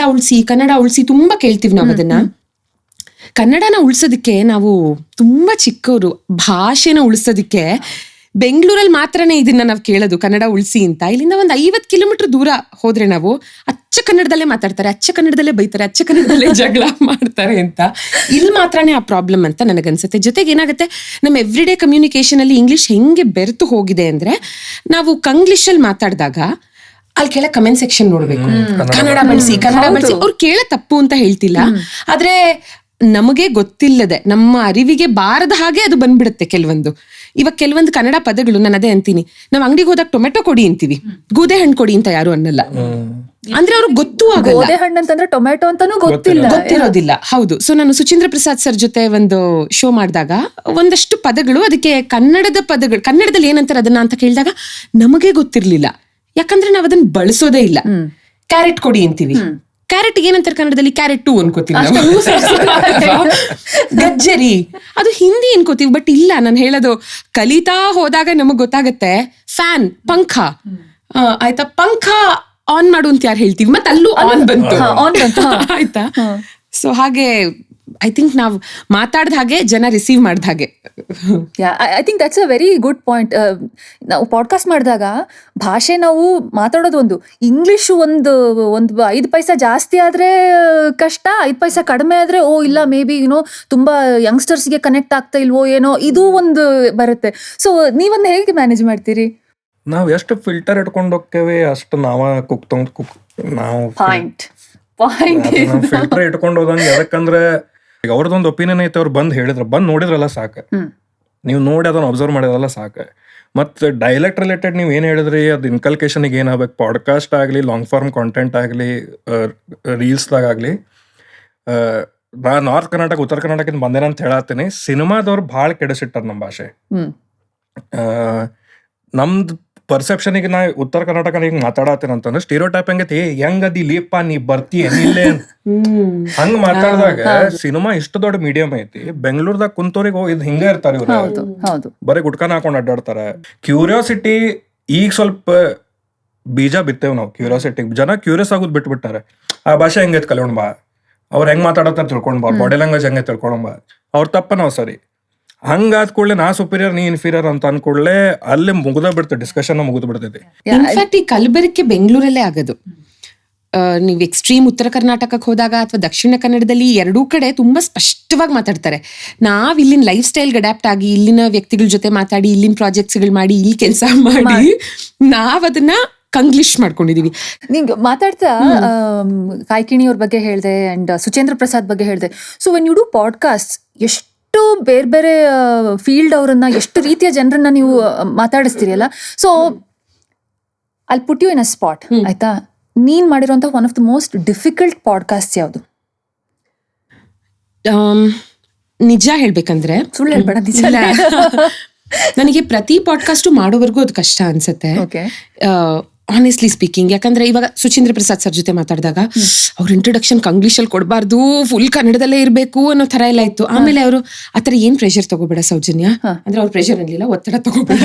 ಉಳಿಸಿ ತುಂಬಾ ಕೇಳ್ತೀವಿ ನಾವು ಅದನ್ನ. ಕನ್ನಡನ ಉಳ್ಸೋದಕ್ಕೆ ನಾವು ತುಂಬಾ ಚಿಕ್ಕವರು, ಭಾಷೆನ ಉಳಿಸೋದಕ್ಕೆ ಬೆಂಗಳೂರಲ್ಲಿ ಮಾತ್ರನೇ ಇದನ್ನ ನಾವು ಕೇಳೋದು ಕನ್ನಡ ಉಳಿಸಿ ಅಂತ. ಇಲ್ಲಿಂದ ಒಂದು 50 ಕಿಲೋಮೀಟರ್ ದೂರ ಹೋದ್ರೆ ನಾವು ಅಚ್ಚ ಕನ್ನಡದಲ್ಲೇ ಮಾತಾಡ್ತಾರೆ, ಅಚ್ಚ ಕನ್ನಡದಲ್ಲೇ ಬೈತಾರೆ, ಅಚ್ಚ ಕನ್ನಡದಲ್ಲೇ ಜಗಳ ಮಾಡ್ತಾರೆ ಅಂತ. ಇಲ್ಲಿ ಮಾತ್ರನೇ ಆ ಪ್ರಾಬ್ಲಮ್ ಅಂತ ನನಗನ್ಸುತ್ತೆ. ಜೊತೆಗೆ ಏನಾಗುತ್ತೆ, ನಮ್ಮ ಎವ್ರಿಡೇ ಕಮ್ಯುನಿಕೇಶನ್ ಅಲ್ಲಿ ಇಂಗ್ಲಿಷ್ ಹೆಂಗೆ ಬೆರೆತು ಹೋಗಿದೆ ಅಂದ್ರೆ, ನಾವು ಕಂಗ್ಲಿಷಲ್ಲಿ ಮಾತಾಡಿದಾಗ ಅಲ್ಲಿ ಕೆಳ ಕಮೆಂಟ್ ಸೆಕ್ಷನ್ ನೋಡ್ಬೇಕು, ಕನ್ನಡ ಬಳಸಿ. ಅವ್ರು ಕೇಳ ತಪ್ಪು ಅಂತ ಹೇಳ್ತಿಲ್ಲ, ಆದ್ರೆ ನಮಗೆ ಗೊತ್ತಿಲ್ಲದೆ, ನಮ್ಮ ಅರಿವಿಗೆ ಬಾರದ ಹಾಗೆ ಅದು ಬಂದ್ಬಿಡುತ್ತೆ ಕೆಲವೊಂದು. ಇವಾಗ ಕೆಲವೊಂದು ಕನ್ನಡ ಪದಗಳು ನಾನು ಅದೇ ಅಂತೀನಿ, ನಾವ್ ಅಂಗಡಿಗೆ ಹೋದಾಗ ಟೊಮೆಟೊ ಕೊಡಿ ಅಂತೀವಿ, ಗೋದೆ ಹಣ್ಣು ಕೊಡಿ ಅಂತ ಯಾರು ಅನ್ನಲ್ಲ. ಅಂದ್ರೆ ಅವ್ರಿಗೆ ಗೊತ್ತೂ ಆಗಲ್ಲ, ಗೋದೆ ಹಣ್ಣು ಅಂತಂದ್ರೆ ಟೊಮೆಟೊ ಅಂತಾನು ಗೊತ್ತಿರೋದಿಲ್ಲ. ಹೌದು. ಸೊ ನಾನು ಸುಚೀಂದ್ರ ಪ್ರಸಾದ್ ಸರ್ ಜೊತೆ ಒಂದು ಶೋ ಮಾಡಿದಾಗ ಒಂದಷ್ಟು ಪದಗಳು, ಅದಕ್ಕೆ ಕನ್ನಡದ ಪದಗಳು, ಕನ್ನಡದಲ್ಲಿ ಏನಂತಾರೆ ಅದನ್ನ ಅಂತ ಕೇಳಿದಾಗ ನಮಗೆ ಗೊತ್ತಿರ್ಲಿಲ್ಲ. ಯಾಕಂದ್ರೆ ನಾವ್ ಅದನ್ನ ಬಳಸೋದೇ ಇಲ್ಲ. ಕ್ಯಾರೆಟ್ ಕೊಡಿ ಅಂತೀವಿ, ಕ್ಯಾರೆಟ್ ಏನಂತಾರೆ ಕನ್ನಡದಲ್ಲಿ? ಕ್ಯಾರೆಟ್ ಅನ್ಕೋತೀವಿ. ಗಜ್ಜರಿ ಅದು ಹಿಂದಿ ಅನ್ಕೋತೀವಿ, ಬಟ್ ಇಲ್ಲ, ನಾನು ಹೇಳೋದು ಕಲಿತಾ ಹೋದಾಗ ನಮಗ್ ಗೊತ್ತಾಗತ್ತೆ. ಫ್ಯಾನ್, ಪಂಖ, ಆಯ್ತಾ, ಪಂಖ ಆನ್ ಮಾಡು ಅಂತ ಯಾರು ಹೇಳ್ತೀವಿ, ಮತ್ತೆ ಅಲ್ಲೂ ಆನ್ ಬಂತು. ಆಯ್ತಾ? ಸೊ ಹಾಗೆ ಐ ಥಿಂಕ್ ನಾವು ಮಾತಾಡ್ದ ಹಾಗೆ ಜನ ರಿಸೀವ್ ಮಾಡ್ದ ಹಾಗೆ. I think that's a very good point. ನಾವು ಪಾಡ್ಕಾಸ್ಟ್ ಮಾಡಿದಾಗ ಭಾಷೆ ನಾವು ಮಾತಾಡೋದು ಒಂದು, ಇಂಗ್ಲಿಷು ಒಂದು 5 ಪೈಸಾ ಜಾಸ್ತಿ ಆದ್ರೆ ಕಷ್ಟ, 5 ಪೈಸಾ ಕಡಿಮೆ ಆದ್ರೆ ಓ ಇಲ್ಲ ಮೇ ಬಿ ತುಂಬಾ ಯಂಗ್ಸ್ಟರ್ಸ್ಗೆ ಕನೆಕ್ಟ್ ಆಗ್ತಾ ಇಲ್ವೋ ಏನೋ, ಇದು ಒಂದು ಬರುತ್ತೆ. ಸೊ ನೀವನ್ನ ಹೇಗೆ ಮ್ಯಾನೇಜ್ ಮಾಡ್ತೀರಿ? ನಾವ್ ಎಷ್ಟು ಫಿಲ್ಟರ್ ಇಟ್ಕೊಂಡು ಹೋಗ್ತೇವೆ ಅಷ್ಟು ನಾವ ನಾವು ಫಿಲ್ಟರ್ ಇಟ್ಕೊಂಡು ಹೋದಂಗೆ. ಯಾಕಂದ್ರೆ ಈಗ ಅವ್ರದೊಂದು ಒಪಿನಿಯನ್ ಐತೆ, ಅವ್ರು ಬಂದ್ ನೋಡಿದ್ರಲ್ಲ ಸಾಕು, ನೀವು ನೋಡಿ ಅದನ್ನ ಅಬ್ಸರ್ವ್ ಮಾಡಿದ್ರಲ್ಲ ಸಾಕು. ಮತ್ತೆ ಡೈಲೆಕ್ಟ್ ರಿಲೇಟೆಡ್ ನೀವು ಏನ್ ಹೇಳಿದ್ರಿ, ಅದು ಇನ್ಕಲ್ಕೇಶನ್ಗೆ ಏನಾಗಬೇಕು, ಪಾಡ್ಕಾಸ್ಟ್ ಆಗಲಿ, ಲಾಂಗ್ ಫಾರ್ಮ್ ಕಾಂಟೆಂಟ್ ಆಗಲಿ, ರೀಲ್ಸ್ದಾಗಲಿ. ನಾ ನಾರ್ತ್ ಕರ್ನಾಟಕ, ಉತ್ತರ ಕರ್ನಾಟಕದಿಂದ ಬಂದೇನ ಅಂತ ಹೇಳತ್ತೀನಿ. ಸಿನಿಮಾದವ್ರು ಭಾಳ ಕೆಡಿಸಿಟ್ಟಾರ ನಮ್ಮ ಭಾಷೆ. ನಮ್ದು ಪರ್ಸೆಪ್ಷನ್ಗೆ ನಾ ಉತ್ತರ ಕರ್ನಾಟಕ ಈಗ ಮಾತಾಡತ್ತೇನೆ ಅಂತಂದ್ರೆ ಸ್ಟೀರಿಯೋಟೈಪ್ ಹಂಗೈತಿ, ಹೆಂಗದಿ ಲೇಪ ನೀ ಬರ್ತೀಯ ಇಲ್ಲೇ ಹಂಗ ಮಾತಾಡಿದಾಗ ಸಿನಿಮಾ ಇಷ್ಟು ದೊಡ್ಡ ಮೀಡಿಯಂ ಐತಿ, ಬೆಂಗಳೂರ್ದಾಗ ಕುಂತವ್ರಿಗೆ ಇದು ಹಿಂಗ ಇರ್ತಾರೆ ಇವ್ರು, ಬರೀ ಗುಟ್ಕಾನ ಹಾಕೊಂಡ್ ಅಡ್ಡಾಡ್ತಾರ. ಕ್ಯೂರಿಯಾಸಿಟಿ ಈಗ ಸ್ವಲ್ಪ ಬೀಜ ಬಿತ್ತೇವ್ ನಾವು, ಕ್ಯೂರಿಯಾಸಿಟಿ. ಜನ ಕ್ಯೂರಿಯಸ್ ಆಗೋದು ಬಿಟ್ಬಿಟ್ಟಾರೆ. ಆ ಭಾಷೆ ಹೆಂಗೈತಿ ಕಲ್ಯೋಣ ಬಾ, ಅವ್ರು ಹೆಂಗ್ ಮಾತಾಡತ್ತಾರ ತಿಳ್ಕೊಂಡ್ ಬಾ, ಬಾಡಿ ಲ್ಯಾಂಗ್ವೇಜ್ ಹೆಂಗೈತಿ ತಿಳ್ಕೊಂಡ್ ಬಾ. ಅವ್ರ ತಪ್ಪ ನಾವು ಸರಿ. ಹಂಗಾದ ಕೂಡಲೇ ನಾ ಸುಪೀರಿಯರ್ ನೀ ಇನ್ಫೀರಿಯರ್ ಅಂತ ಅನ್ಕೊಳ್ಳೆ ಅಲ್ಲಿ ಮುಗ್ದ ಬಿಡ್ತದೆ, ಡಿಸ್ಕಷನ್ ಮುಗಿದು ಬಿಡ್ತೈತಿ. ಇನ್ಫ್ಯಾಕ್ಟ್ ಈ ಕಲಬೆರಕೆ ಬೆಂಗಳೂರಲ್ಲೇ ಆಗೋದು. ನೀವು ಎಕ್ಸ್ಟ್ರೀಮ್ ಉತ್ತರ ಕರ್ನಾಟಕಕ್ಕೆ ಹೋದಾಗ ಅಥವಾ ದಕ್ಷಿಣ ಕನ್ನಡದಲ್ಲಿ ಎರಡೂ ಕಡೆ ತುಂಬಾ ಸ್ಪಷ್ಟವಾಗಿ ಮಾತಾಡ್ತಾರೆ. ನಾವ್ ಇಲ್ಲಿನ ಲೈಫ್ ಸ್ಟೈಲ್ಗೆ ಅಡ್ಯಾಪ್ಟ್ ಆಗಿ ಇಲ್ಲಿನ ವ್ಯಕ್ತಿಗಳ ಜೊತೆ ಮಾತಾಡಿ, ಇಲ್ಲಿನ ಪ್ರಾಜೆಕ್ಟ್ಸ್ಗಳು ಮಾಡಿ, ಇಲ್ಲಿ ಕೆಲಸ ಮಾಡಿ ನಾವ್ ಅದನ್ನ ಕಂಗ್ಲಿಷ್ ಮಾಡ್ಕೊಂಡಿದೀವಿ. ನಿಂಗೆ ಮಾತಾಡ್ತಾ ಕಾಯ್ಕಿಣಿ ಅವ್ರ ಬಗ್ಗೆ ಹೇಳ್ದೆ ಅಂಡ್ ಸುಚೇಂದ್ರ ಪ್ರಸಾದ್ ಬಗ್ಗೆ ಹೇಳ್ದೆ. So when you do podcast, ಎಷ್ಟು ಬೇರೆ ಬೇರೆ ಫೀಲ್ಡ್ ಅವರನ್ನ, ಎಷ್ಟು ರೀತಿಯ ಜನರನ್ನ ನೀವು ಮಾತಾಡಿಸ್ತೀರಿ ಅಲ್ಲ. ಸೊ ಅಲ್ಲಿ ಪುಟ್ ಯು ಇನ್ ಅ ಸ್ಪಾಟ್, ಆಯ್ತಾ? ನೀನ್ ಮಾಡಿರೋಂಥ one of the most difficult podcast ಯಾವುದು? ನಿಜ ಹೇಳ್ಬೇಕಂದ್ರೆ, ಸುಳ್ಳು ಹೇಳ್ಬೇಡ, ನಿಜ. ನನಗೆ ಪ್ರತಿ ಪಾಡ್ಕಾಸ್ಟು ಮಾಡೋವರೆಗೂ ಅದು ಕಷ್ಟ ಅನ್ಸುತ್ತೆ, ಆನೆಸ್ಟ್ಲಿ ಸ್ಪೀಕಿಂಗ್. ಯಾಕಂದ್ರೆ ಇವಾಗ ಸುಚೀಂದ್ರ ಪ್ರಸಾದ್ ಸರ್ ಜೊತೆ ಮಾತಾಡಿದಾಗ ಅವ್ರ ಇಂಟ್ರೊಡಕ್ಷನ್ ಕಂಗ್ಲೀಷಲ್ಲಿ ಕೊಡಬಾರ್ದು, ಫುಲ್ ಕನ್ನಡದಲ್ಲೇ ಇರಬೇಕು ಅನ್ನೋ ತರ ಎಲ್ಲ ಇತ್ತು. ಆಮೇಲೆ ಅವರು ಆತರ ಏನ್ ಪ್ರೆಷರ್ ತಗೋಬೇಡ ಸೌಜನ್ಯ, ಅಂದ್ರೆ ಅವ್ರ ಪ್ರೆಷರ್ ಅನ್ಲಿಲ್ಲ, ಒತ್ತಡ ತಗೋಬೇಡ,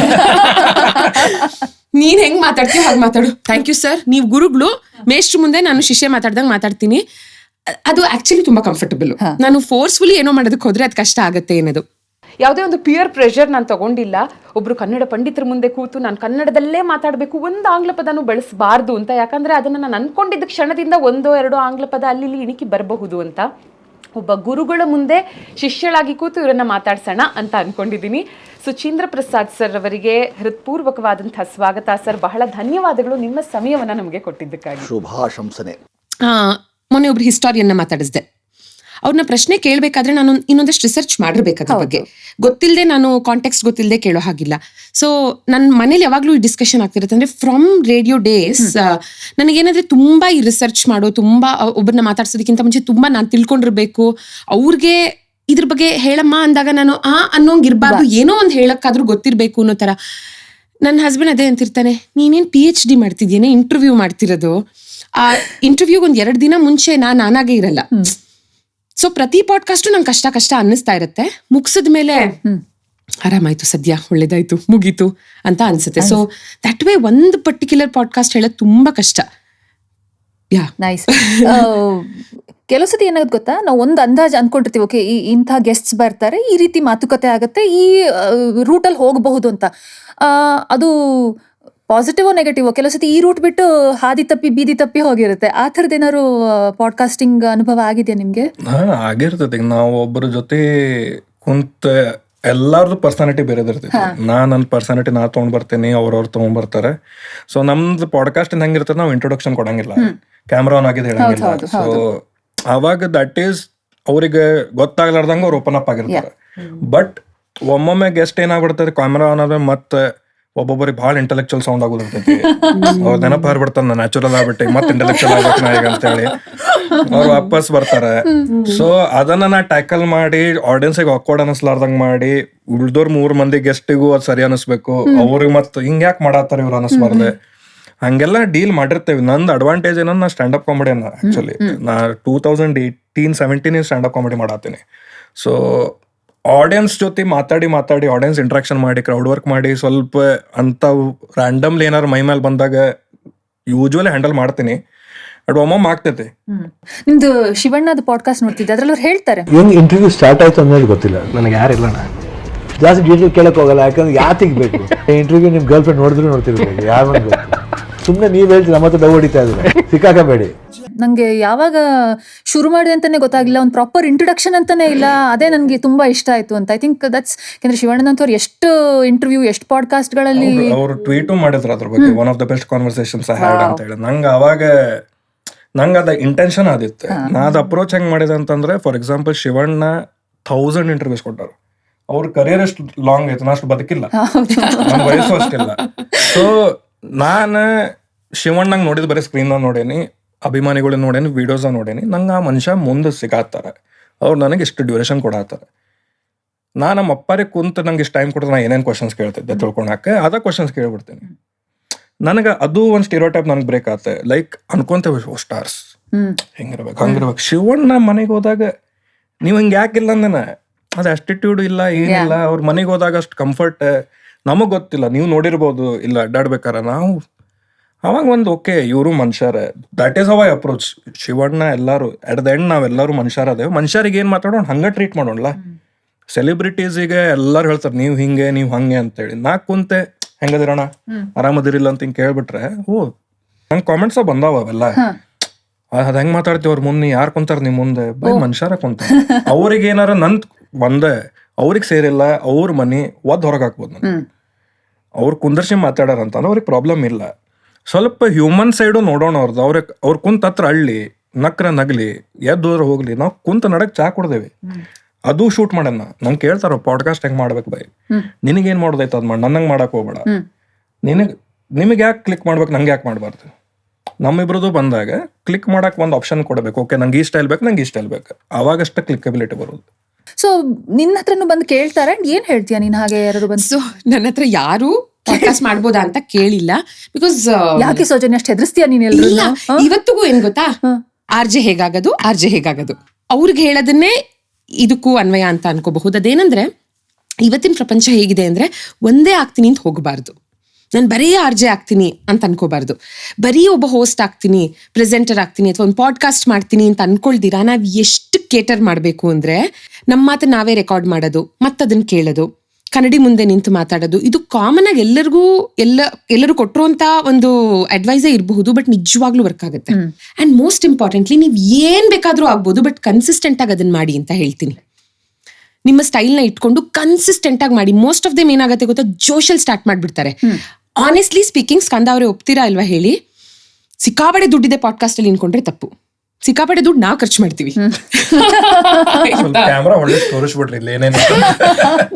ನೀನ್ ಹೆಂಗ್ ಮಾತಾಡ್ತೀವಿ ಹಾಗೆ ಮಾತಾಡು. ಥ್ಯಾಂಕ್ ಯು ಸರ್, ನೀವು ಗುರುಗಳು, ಮೇಷ್ಟ್ರ ಮುಂದೆ ನಾನು ಶಿಷ್ಯ ಮಾತಾಡ್ದಂಗೆ ಮಾತಾಡ್ತೀನಿ. ಅದು ಆಕ್ಚುಲಿ ತುಂಬಾ ಕಂಫರ್ಟಬಲ್. ನಾನು ಫೋರ್ಸ್ಫುಲಿ ಏನೋ ಮಾಡೋದಕ್ಕೆ ಹೋದ್ರೆ ಅದು ಕಷ್ಟ ಆಗತ್ತೆ ಏನದು. ಯಾವುದೇ ಒಂದು ಪಿಯರ್ ಪ್ರೆಷರ್ ನಾನು ತಗೊಂಡಿಲ್ಲ. ಒಬ್ರು ಕನ್ನಡ ಪಂಡಿತರ ಮುಂದೆ ಕೂತು ನಾನು ಕನ್ನಡದಲ್ಲೇ ಮಾತಾಡಬೇಕು, ಒಂದು ಆಂಗ್ಲ ಪದನೂ ಬಳಸಬಾರ್ದು ಅಂತ. ಯಾಕಂದ್ರೆ ಅದನ್ನ ನಾನು ಅನ್ಕೊಂಡಿದ್ದ ಕ್ಷಣದಿಂದ 1-2 ಆಂಗ್ಲ ಪದ ಅಲ್ಲಿ ಇಣಿಕಿ ಬರಬಹುದು ಅಂತ. ಒಬ್ಬ ಗುರುಗಳ ಮುಂದೆ ಶಿಷ್ಯಳಾಗಿ ಕೂತು ಇವರನ್ನ ಮಾತಾಡ್ಸೋಣ ಅಂತ ಅನ್ಕೊಂಡಿದ್ದೀನಿ. ಸುಚೀಂದ್ರ ಪ್ರಸಾದ್ ಸರ್ ಅವರಿಗೆ ಹೃತ್ಪೂರ್ವಕವಾದಂತಹ ಸ್ವಾಗತ. ಸರ್, ಬಹಳ ಧನ್ಯವಾದಗಳು ನಿಮ್ಮ ಸಮಯವನ್ನ ನಮಗೆ ಕೊಟ್ಟಿದ್ದಕ್ಕಾಗಿ. ಶುಭಾಶಂಸನೆ. ಮೊನ್ನೆ ಒಬ್ರು ಹಿಸ್ಟಾರಿಯನ್ನ ಮಾತಾಡಿಸ್ದೆ. ಅವ್ರನ್ನ ಪ್ರಶ್ನೆ ಕೇಳಬೇಕಾದ್ರೆ ನಾನು ಇನ್ನೊಂದಷ್ಟು ರಿಸರ್ಚ್ ಮಾಡಿರ್ಬೇಕು ಅದ್ರ ಬಗ್ಗೆ. ಗೊತ್ತಿಲ್ಲದೆ, ನಾನು ಕಾಂಟೆಕ್ಸ್ಟ್ ಗೊತ್ತಿಲ್ಲದೆ ಕೇಳೋ ಹಾಗಿಲ್ಲ. ಸೊ ನನ್ನ ಮನೇಲಿ ಯಾವಾಗ್ಲೂ ಈ ಡಿಸ್ಕಷನ್ ಆಗ್ತಿರುತ್ತೆ. ಅಂದ್ರೆ ಫ್ರಮ್ ರೇಡಿಯೋ ಡೇಸ್ ನನಗೇನಾದ್ರೆ ತುಂಬಾ ಈ ರಿಸರ್ಚ್ ಮಾಡೋ, ತುಂಬಾ ಒಬ್ಬರನ್ನ ಮಾತಾಡ್ಸೋದಕ್ಕಿಂತ ಮುಂಚೆ ತುಂಬಾ ನಾನು ತಿಳ್ಕೊಂಡಿರ್ಬೇಕು. ಅವ್ರಿಗೆ ಇದ್ರ ಬಗ್ಗೆ ಹೇಳಮ್ಮ ಅಂದಾಗ ನಾನು ಅನ್ನೋಂಗಿರ್ಬಾರ್ದು, ಏನೋ ಒಂದು ಹೇಳಕ್ಕಾದ್ರೂ ಗೊತ್ತಿರ್ಬೇಕು ಅನ್ನೋ ತರ. ನನ್ನ ಹಸ್ಬೆಂಡ್ ಅದೇ ಅಂತಿರ್ತಾನೆ, ನೀನೇನ್ PhD ಮಾಡ್ತಿದ್ಯೇನೆ, ಇಂಟರ್ವ್ಯೂ ಮಾಡ್ತಿರೋದು. ಆ ಇಂಟರ್ವ್ಯೂಗೆ 1-2 ದಿನ ಮುಂಚೆ ನಾನಾಗೆ ಇರಲ್ಲ. ಸೊ ಪ್ರತಿ ಪಾಡ್ಕಾಸ್ಟು ನಂಗೆ ಕಷ್ಟ ಅನ್ನಿಸ್ತಾ ಇರುತ್ತೆ. ಮುಗಿಸಿದ ಮೇಲೆ ಆರಾಮಾಯ್ತು, ಸದ್ಯ ಒಳ್ಳೇದಾಯ್ತು, ಮುಗೀತು ಅಂತ ಅನ್ಸುತ್ತೆ. ಸೊ ದಟ್ ವೇ ಒಂದು ಪರ್ಟಿಕ್ಯುಲರ್ ಪಾಡ್ಕಾಸ್ಟ್ ಹೇಳೋದು ತುಂಬಾ ಕಷ್ಟ. ನೈಸ್. ಕೆಲವು ಸತಿ ಏನಾಗುತ್ತೆ ಗೊತ್ತಾ, ನಾವು ಒಂದು ಅಂದಾಜು ಅನ್ಕೊಂಡಿರ್ತೀವಿ, ಓಕೆ ಇಂಥ ಗೆಸ್ಟ್ಸ್ ಬರ್ತಾರೆ, ಈ ರೀತಿ ಮಾತುಕತೆ ಆಗುತ್ತೆ, ಈ ರೂಟಲ್ಲಿ ಹೋಗಬಹುದು ಅಂತ. ಅದು ಪಾಸಿಟಿವ್ ನೆಗೆಟಿವ್ ಕೆಲವು ಸತಿ ಈ ರೂಟ್ ಬಿಟ್ಟು ಹಾದಿ ತಪ್ಪಿ ಬೀದಿ ತಪ್ಪಿ ಹೋಗಿರುತ್ತೆ. ಆ ಥರದ್ದು ಏನಾದ್ರು ಪಾಡ್ಕಾಸ್ಟಿಂಗ್ ಅನುಭವ ಆಗಿದೆಯಾ ನಿಮ್ಗೆ? ಆಗಿರ್ತೈತಿ. ನಾವು ಒಬ್ಬರ ಜೊತೆ ಕುಂತ ಎಲ್ಲಾರ್ದು ಪರ್ಸನಾಲಿಟಿ ಬೇರೆದಿರ್ತೈತಿ. ನನ್ನ ಪರ್ಸನಾಲಿಟಿ ನಾ ತಗೊಂಡ್ ಬರ್ತೇನೆ, ಅವ್ರವ್ರು ತಗೊಂಡ್ ಬರ್ತಾರೆ. ಸೊ ನಮ್ದು ಪಾಡ್ಕಾಸ್ಟ್ ಹೆಂಗಿರ್ತದೆ, ನಾವು ಇಂಟ್ರೊಡಕ್ಷನ್ ಕೊಡಂಗಿಲ್ಲ, ಕ್ಯಾಮ್ರಾ ಆನ್ ಆಗಿದ್ದು ಹೇಳಂಗಿಲ್ಲ. ಸೊ ಅವಾಗ ದಟ್ ಈಸ್ ಅವ್ರಿಗೆ ಗೊತ್ತಾಗ್ಲಾರ್ದಂಗ ಅವ್ರು ಓಪನ್ ಅಪ್ ಆಗಿರ್ತಾರೆ. ಬಟ್ ಒಮ್ಮೊಮ್ಮೆ ಗೆಸ್ಟ್ ಏನಾಗ್ಬಿಡ್ತದೆ, ಕ್ಯಾಮ್ರಾ ಆನ್ ಆದ್ರೆ ಮತ್ತೆ ಒಬ್ಬೊಬ್ಬರಿಗೆ ಭಾಳ ಇಂಟೆಲೆಕ್ಚುಯಲ್ ಸೌಂಡ್ ಆಗೋದಿರ್ತೈತಿ. ಅವ್ರ ನೆನಪು ಹಾರ್ಬಿಡ್ತಾನ, ನ್ಯಾಚುರಲ್ ಆಗ್ಬಿಟ್ಟೆ ಮತ್ತೆ ಇಂಟೆಲೆಕ್ಚುಯಲ್ ಆಗ್ಬೇಕು ನಾ ಈಗ ಅಂತೇಳಿ ಅವ್ರು ವಾಪಸ್ ಬರ್ತಾರೆ. ಸೊ ಅದನ್ನ ನಾ ಟ್ಯಾಕಲ್ ಮಾಡಿ ಆಡಿಯನ್ಸಿಗೆ ಆಕ್ವರ್ಡ್ ಅನಿಸ್ಲಾರ್ದಂಗ್ ಮಾಡಿ ಉಳ್ದೋರ್ 3 ಮಂದಿ ಗೆಸ್ಟಿಗೂ ಅದು ಸರಿ ಅನಿಸ್ಬೇಕು, ಅವ್ರಿಗೆ ಮತ್ತೆ ಹಿಂಗ್ಯಾಕ್ ಮಾಡತ್ತಾರ ಇವ್ರು ಅನಿಸ್ಬಾರ್ದೆ, ಹಂಗೆಲ್ಲ ಡೀಲ್ ಮಾಡಿರ್ತೇವೆ. ನಂದು ಅಡ್ವಾಂಟೇಜ್ ಏನಂದ್ರೆ ನಾ ಸ್ಟ್ಯಾಂಡ್ ಅಪ್ ಕಾಮಿಡಿ ಅನ್ನ ಆಕ್ಚುಲಿ ನಾ 2018-17 ಸ್ಟ್ಯಾಂಡ್ ಅಪ್ ಕಾಮಿಡಿ ಮಾಡತ್ತೀನಿ. ಸೊ ಆಡಿಯನ್ಸ್ ಜೊತೆ ಮಾತಾಡಿ ಆಡಿಯನ್ಸ್ ಇಂಟ್ರಾಕ್ಷನ್ ಮಾಡಿ ಕ್ರೌಡ್ ವರ್ಕ್ ಮಾಡಿ ಸ್ವಲ್ಪ ಅಂತ ರ್ಯಾಂಡಮ್ಲಿ ಏನಾರು ಮೈ ಮೇಲೆ ಬಂದಾಗ ಯೂಶುವಲಿ ಹ್ಯಾಂಡಲ್ ಮಾಡ್ತೀನಿ. ಬಟ್ ಒಮ್ಮೊಮ್ಮೆ ಆಗ್ತೈತೆ. ನಿಮ್ದು ಶಿವಣ್ಣದ ಪಾಡ್ಕಾಸ್ಟ್ ನೋಡ್ತಿದ್ದೆ, ಅದ್ರಲ್ಲಿ ಅವ್ರು ಹೇಳ್ತಾರೆ ಹೆಂಗ್ ಇಂಟರ್ವ್ಯೂ ಸ್ಟಾರ್ಟ್ ಆಯ್ತು ಅನ್ನೋದು ಗೊತ್ತಿಲ್ಲ ನನಗೆ, ಯಾರಿಲ್ಲ ಜಾಸ್ತಿ ಡೀಟೇಲ್ ಕೇಳಕ್ ಹೋಗಲ್ಲ, ಯಾಕಂದ್ರೆ ಯಾತಿಗೆ ಬೇಕು ಇಂಟರ್ವ್ಯೂ. ನಿಮ್ ಗರ್ಲ್ ಫ್ರೆಂಡ್ ನೋಡಿದ್ರು ನೋಡ್ತಿರ್ಬೇಕು, ಯಾರು ಸುಮ್ಮನೆ ನೀವ್ ಹೇಳ್ತೀವಿ ನಮ್ಮ ಹತ್ರ ಡೌ ಹೊಡಿತಾ ಇದ್ರೆ ಸಿಕ್ಕಾಕಬೇಡಿ. ನಂಗೆ ಯಾವಾಗ ಶುರು ಮಾಡಿದೆ ಅಂತಾನೆ ಗೊತ್ತಾಗಿಲ್ಲ, ಒಂದು ಪ್ರಾಪರ್ ಇಂಟ್ರೊಡಕ್ಷನ್ ಅಂತಾನೆ ಇಲ್ಲ. ಅದೇ ನನಗೆ ತುಂಬಾ ಇಷ್ಟ ಆಯ್ತು ಅಂತ. ಐ ಥಿಂಕ್ ದಟ್ಸ್ ಯಾಕಂದ್ರೆ ಶಿವಣ್ಣನಂತವ್ರು ಎಷ್ಟು ಇಂಟರ್ವ್ಯೂ ಎಷ್ಟು ಪಾಡ್ಕಾಸ್ಟ್ಗಳಲ್ಲಿ ಅವ್ರು ಟ್ವೀಟು ಮಾಡಿದ್ರು ಅದ್ರ ಬಗ್ಗೆ, one of the best conversations I had ಅಂತ ಹೇಳಿ. ನಂಗೆ ಅದ ಇಂಟೆನ್ಷನ್ ಆದಿತ್ತು. ನಾ ಅದ್ ಅಪ್ರೋಚ್ ಹೆಂಗ್ ಮಾಡಿದೆ ಅಂತಂದ್ರೆ, ಫಾರ್ ಎಕ್ಸಾಂಪಲ್ ಶಿವಣ್ಣ 1000 ಇಂಟರ್ವ್ಯೂಸ್ ಕೊಟ್ಟಾರ. ಅವ್ರ ಕರಿಯರ್ ಎಷ್ಟು ಲಾಂಗ್ ಐತೆ, ನಾ ಅಷ್ಟು ಬದುಕಿಲ್ಲ, ನನ್ನ ವಯಸ್ಸು ಅಷ್ಟಿಲ್ಲ. ಸೊ ನಾನು ಶಿವಣ್ಣಂಗ್ ನೋಡಿದ್ ಬರೀ ಸ್ಕ್ರೀನ್ ನೋಡೇನಿ, ಅಭಿಮಾನಿಗಳನ್ನ ನೋಡೇನಿ, ವಿಡಿಯೋಸ್ ನೋಡೇನಿ. ನಂಗೆ ಆ ಮನುಷ್ಯ ಮುಂದೆ ಸಿಗಾತಾರೆ, ಅವ್ರು ನನಗೆ ಇಷ್ಟು ಡ್ಯೂರೇಷನ್ ಕೊಡಾತಾರೆ. ನಾ ನಮ್ಮ ಅಪ್ಪರಿಗೆ ಕುಂತ ನಂಗೆ ಇಷ್ಟು ಟೈಮ್ ಕೊಟ್ಟರೆ ನಾ ಏನೇನು ಕ್ವಶನ್ಸ್ ಕೇಳ್ತಿದ್ದೆ ತಿಳ್ಕೊಳಕ್ಕೆ, ಅದ ಕ್ವಶನ್ಸ್ ಕೇಳ್ಬಿಡ್ತೀನಿ. ನನಗೆ ಅದು ಒಂದು ಸ್ಟೀರಿಯೋಟೈಪ್ ನನಗೆ ಬ್ರೇಕ್ ಆಗುತ್ತೆ. ಲೈಕ್ ಅನ್ಕೊಂತೇವೆ ಸ್ಟಾರ್ಸ್ ಹೆಂಗಿರ್ಬೇಕು ಹಂಗಿರ್ಬೇಕು. ಶಿವಣ್ಣ ಮನೆಗೆ ಹೋದಾಗ ನೀವು ಹಿಂಗೆ ಯಾಕಿಲ್ಲ ಅಂದನ, ಅದು ಆಟಿಟ್ಯೂಡ್ ಇಲ್ಲ ಏನಿಲ್ಲ. ಅವ್ರ ಮನೆಗೆ ಹೋದಾಗ ಅಷ್ಟು ಕಂಫರ್ಟ್ ನಮಗ್ ಗೊತ್ತಿಲ್ಲ, ನೀವು ನೋಡಿರ್ಬೋದು ಇಲ್ಲ ಅಡ್ಡಾಡ್ಬೇಕಾರ. ನಾವು ಅವಾಗ ಒಂದು ಓಕೆ ಇವರು ಮನುಷ್ಯರೇ, that is how I approach. Shivanna ಎಲ್ಲಾರು ಎಟ್ ದ ಎಂಡ್ ನಾವೆಲ್ಲರೂ ಮನುಷ್ಯರ ಅದೇವ್, ಮನುಷ್ಯರಿಗೆ ಏನ್ ಮಾತಾಡೋಣ ಹಂಗ ಟ್ರೀಟ್ ಮಾಡೋಣಲ್ಲ. ಸೆಲೆಬ್ರಿಟೀಸಿಗೆ ಎಲ್ಲಾರು ಹೇಳ್ತಾರೆ ನೀವು ಹಿಂಗೆ ನೀವು ಹಂಗೆ ಅಂತೇಳಿ. ನಾ ಕುಂತೆ ಹೆಂಗದಿರೋಣ ಆರಾಮದಿರಿಲ್ಲ ಅಂತ ಹಿಂಗೆ ಕೇಳ್ಬಿಟ್ರೆ ನಂಗೆ ಕಾಮೆಂಟ್ಸ್ ಬಂದಾವ ಅವೆಲ್ಲ. ಅದ್ ಹೆಂಗ್ ಮಾತಾಡ್ತೀವಿ ಅವ್ರ ಮುಂದೆ, ಯಾರು ಕುಂತಾರ ನಿಮ್ ಮುಂದೆ, ಬೈ ಮನುಷ್ಯರ ಕುಂತಾರ. ಅವ್ರಿಗೆ ಏನಾರ ನನ್ ಒಂದೇ ಅವ್ರಿಗೆ ಸೇರಿಲ್ಲ, ಅವ್ರ ಮನಿ ಹೊರಗೆ ಹಾಕ್ಬೋದು ನಾನು. ಅವ್ರು ಕುಂದರ್ಸಿ ಮಾತಾಡಾರ ಅಂತಂದ್ರೆ ಅವ್ರಿಗೆ ಪ್ರಾಬ್ಲಮ್ ಇಲ್ಲ. ಸ್ವಲ್ಪ ಹ್ಯೂಮನ್ ಸೈಡು ನೋಡೋಣ ಅವ್ರದ್ದು. ಅವ್ರ ಕುಂತ ಹತ್ರ ಹಳ್ಳಿ ನಕ್ರ ನಗ್ಲಿ ಎದ್ದೋದ್ರ ಹೋಗ್ಲಿ, ನಾವು ಕುಂತ ನಡಕ್ ಚಾ ಕುಡ್ದೇವಿ, ಅದು ಶೂಟ್ ಮಾಡೋಣ. ನಂಗೆ ಕೇಳ್ತಾರ ಪಾಡ್ಕಾಸ್ಟ್ ಹೆಂಗ್ ಮಾಡ್ಬೇಕು ಬೈ, ನಿನಗೇನ್ ಮಾಡೋದೈತೆ ಅದ್ ಮಾಡಿ, ನನ್ನಂಗೆ ಮಾಡಕ್ ಹೋಗ್ಬೇಡ, ನಿಮಗೆ ಯಾಕೆ ಕ್ಲಿಕ್ ಮಾಡ್ಬೇಕು, ನಂಗೆ ಯಾಕೆ ಮಾಡ್ಬಾರ್ದು. ನಮ್ಮಿಬ್ರದ್ದು ಬಂದಾಗ ಕ್ಲಿಕ್ ಮಾಡಕ್ ಒಂದು ಆಪ್ಷನ್ ಕೊಡಬೇಕು. ಓಕೆ ನಂಗೆ ಈ ಸ್ಟೈಲ್ ಬೇಕು, ನಂಗೆ ಈ ಸ್ಟೈಲ್ ಬೇಕು, ಅವಾಗಷ್ಟೇ ಕ್ಲಿಕ್ಕಬಿಲಿಟಿ ಬರೋದು. ಸೊ ನಿನ್ನ ಹತ್ರನು ಬಂದು ಕೇಳ್ತಾರೆ, ಏನ್ ಹೇಳ್ತೀಯ ನೀನ್? ಹಾಗೆ ಯಾರು ಬಂದು ಸೊ ನನ್ನ ಹತ್ರ ಯಾರು ಪಾಡ್ಕಾಸ್ಟ್ ಮಾಡ್ಬೋದಾ ಅಂತ ಕೇಳಿಲ್ಲ. ಬಿಕಾಸ್ ಯಾಕೆ ಸೌಜನ್ಯ ಅಷ್ಟು ಹೆದರ್ಸ್ತೀಯ ನೀನ್? ಇಲ್ಲ, ಇವತ್ತಿಗೂ ಏನ್ ಗೊತ್ತಾ, ಆರ್ಜೆ ಹೇಗಾಗದು ಅವ್ರಿಗೆ ಹೇಳೋದನ್ನೇ ಇದಕ್ಕೂ ಅನ್ವಯ ಅಂತ ಅನ್ಕೋಬಹುದು. ಅದೇನಂದ್ರೆ ಇವತ್ತಿನ ಪ್ರಪಂಚ ಹೇಗಿದೆ ಅಂದ್ರೆ, ಒಂದೇ ಆಗ್ತೀನಿ ಅಂತ ಹೋಗಬಾರ್ದು. ನಾನು ಬರೀ ಆರ್ಜೆ ಆಗ್ತೀನಿ ಅಂತ ಅನ್ಕೋಬಾರ್ದು. ಬರೀ ಒಬ್ಬ ಹೋಸ್ಟ್ ಆಗ್ತೀನಿ, ಪ್ರೆಸೆಂಟರ್ ಆಗ್ತೀನಿ, ಅಥವಾ ಒಂದು ಪಾಡ್ಕಾಸ್ಟ್ ಮಾಡ್ತೀನಿ ಅಂತ ಅನ್ಕೊಳ್ದಿರಾ ನಾವ್ ಎಷ್ಟು ಕೇಟರ್ ಮಾಡ್ಬೇಕು ಅಂದ್ರೆ, ನಮ್ಮ ಮಾತು ನಾವೇ ರೆಕಾರ್ಡ್ ಮಾಡೋದು, ಮತ್ತದನ್ನ ಕೇಳೋದು, ಕನ್ನಡಿ ಮುಂದೆ ನಿಂತು ಮಾತಾಡೋದು, ಇದು ಕಾಮನ್ ಆಗಿ ಎಲ್ಲರೂ ಕೊಟ್ಟಿರುವಂತ ಒಂದು ಅಡ್ವೈಸೇ ಇರಬಹುದು, ಬಟ್ ನಿಜವಾಗ್ಲೂ ವರ್ಕ್ ಆಗುತ್ತೆ. ಅಂಡ್ ಮೋಸ್ಟ್ ಇಂಪಾರ್ಟೆಂಟ್ಲಿ, ನೀವ್ ಏನ್ ಬೇಕಾದ್ರೂ ಆಗ್ಬೋದು, ಬಟ್ ಕನ್ಸಿಸ್ಟೆಂಟ್ ಆಗಿ ಅದನ್ನ ಮಾಡಿ ಅಂತ ಹೇಳ್ತೀನಿ. ನಿಮ್ಮ ಸ್ಟೈಲ್ನ ಇಟ್ಕೊಂಡು ಕನ್ಸಿಸ್ಟೆಂಟ್ ಆಗಿ ಮಾಡಿ. ಮೋಸ್ಟ್ ಆಫ್ ದೇಮ್ ಏನಾಗುತ್ತೆ ಗೊತ್ತಾ, ಜೋಶಲ್ ಸ್ಟಾರ್ಟ್ ಮಾಡ್ಬಿಡ್ತಾರೆ. ಆನೆಸ್ಟ್ಲಿ ಸ್ಪೀಕಿಂಗ್, ಸ್ಕಂದ ಅವ್ರೆ ಒಪ್ತೀರಾ ಇಲ್ವಾ ಹೇಳಿ, ಸಿಕ್ಕಾಪಡೆ ದುಡ್ಡಿದೆ ಪಾಡ್ಕಾಸ್ಟ್ ಅಲ್ಲಿ ಅನ್ಕೊಂಡ್ರೆ ತಪ್ಪು. ಸಿಕ್ಕಾಪಡೆ ದುಡ್ಡು ನಾವು ಖರ್ಚು ಮಾಡ್ತೀವಿ.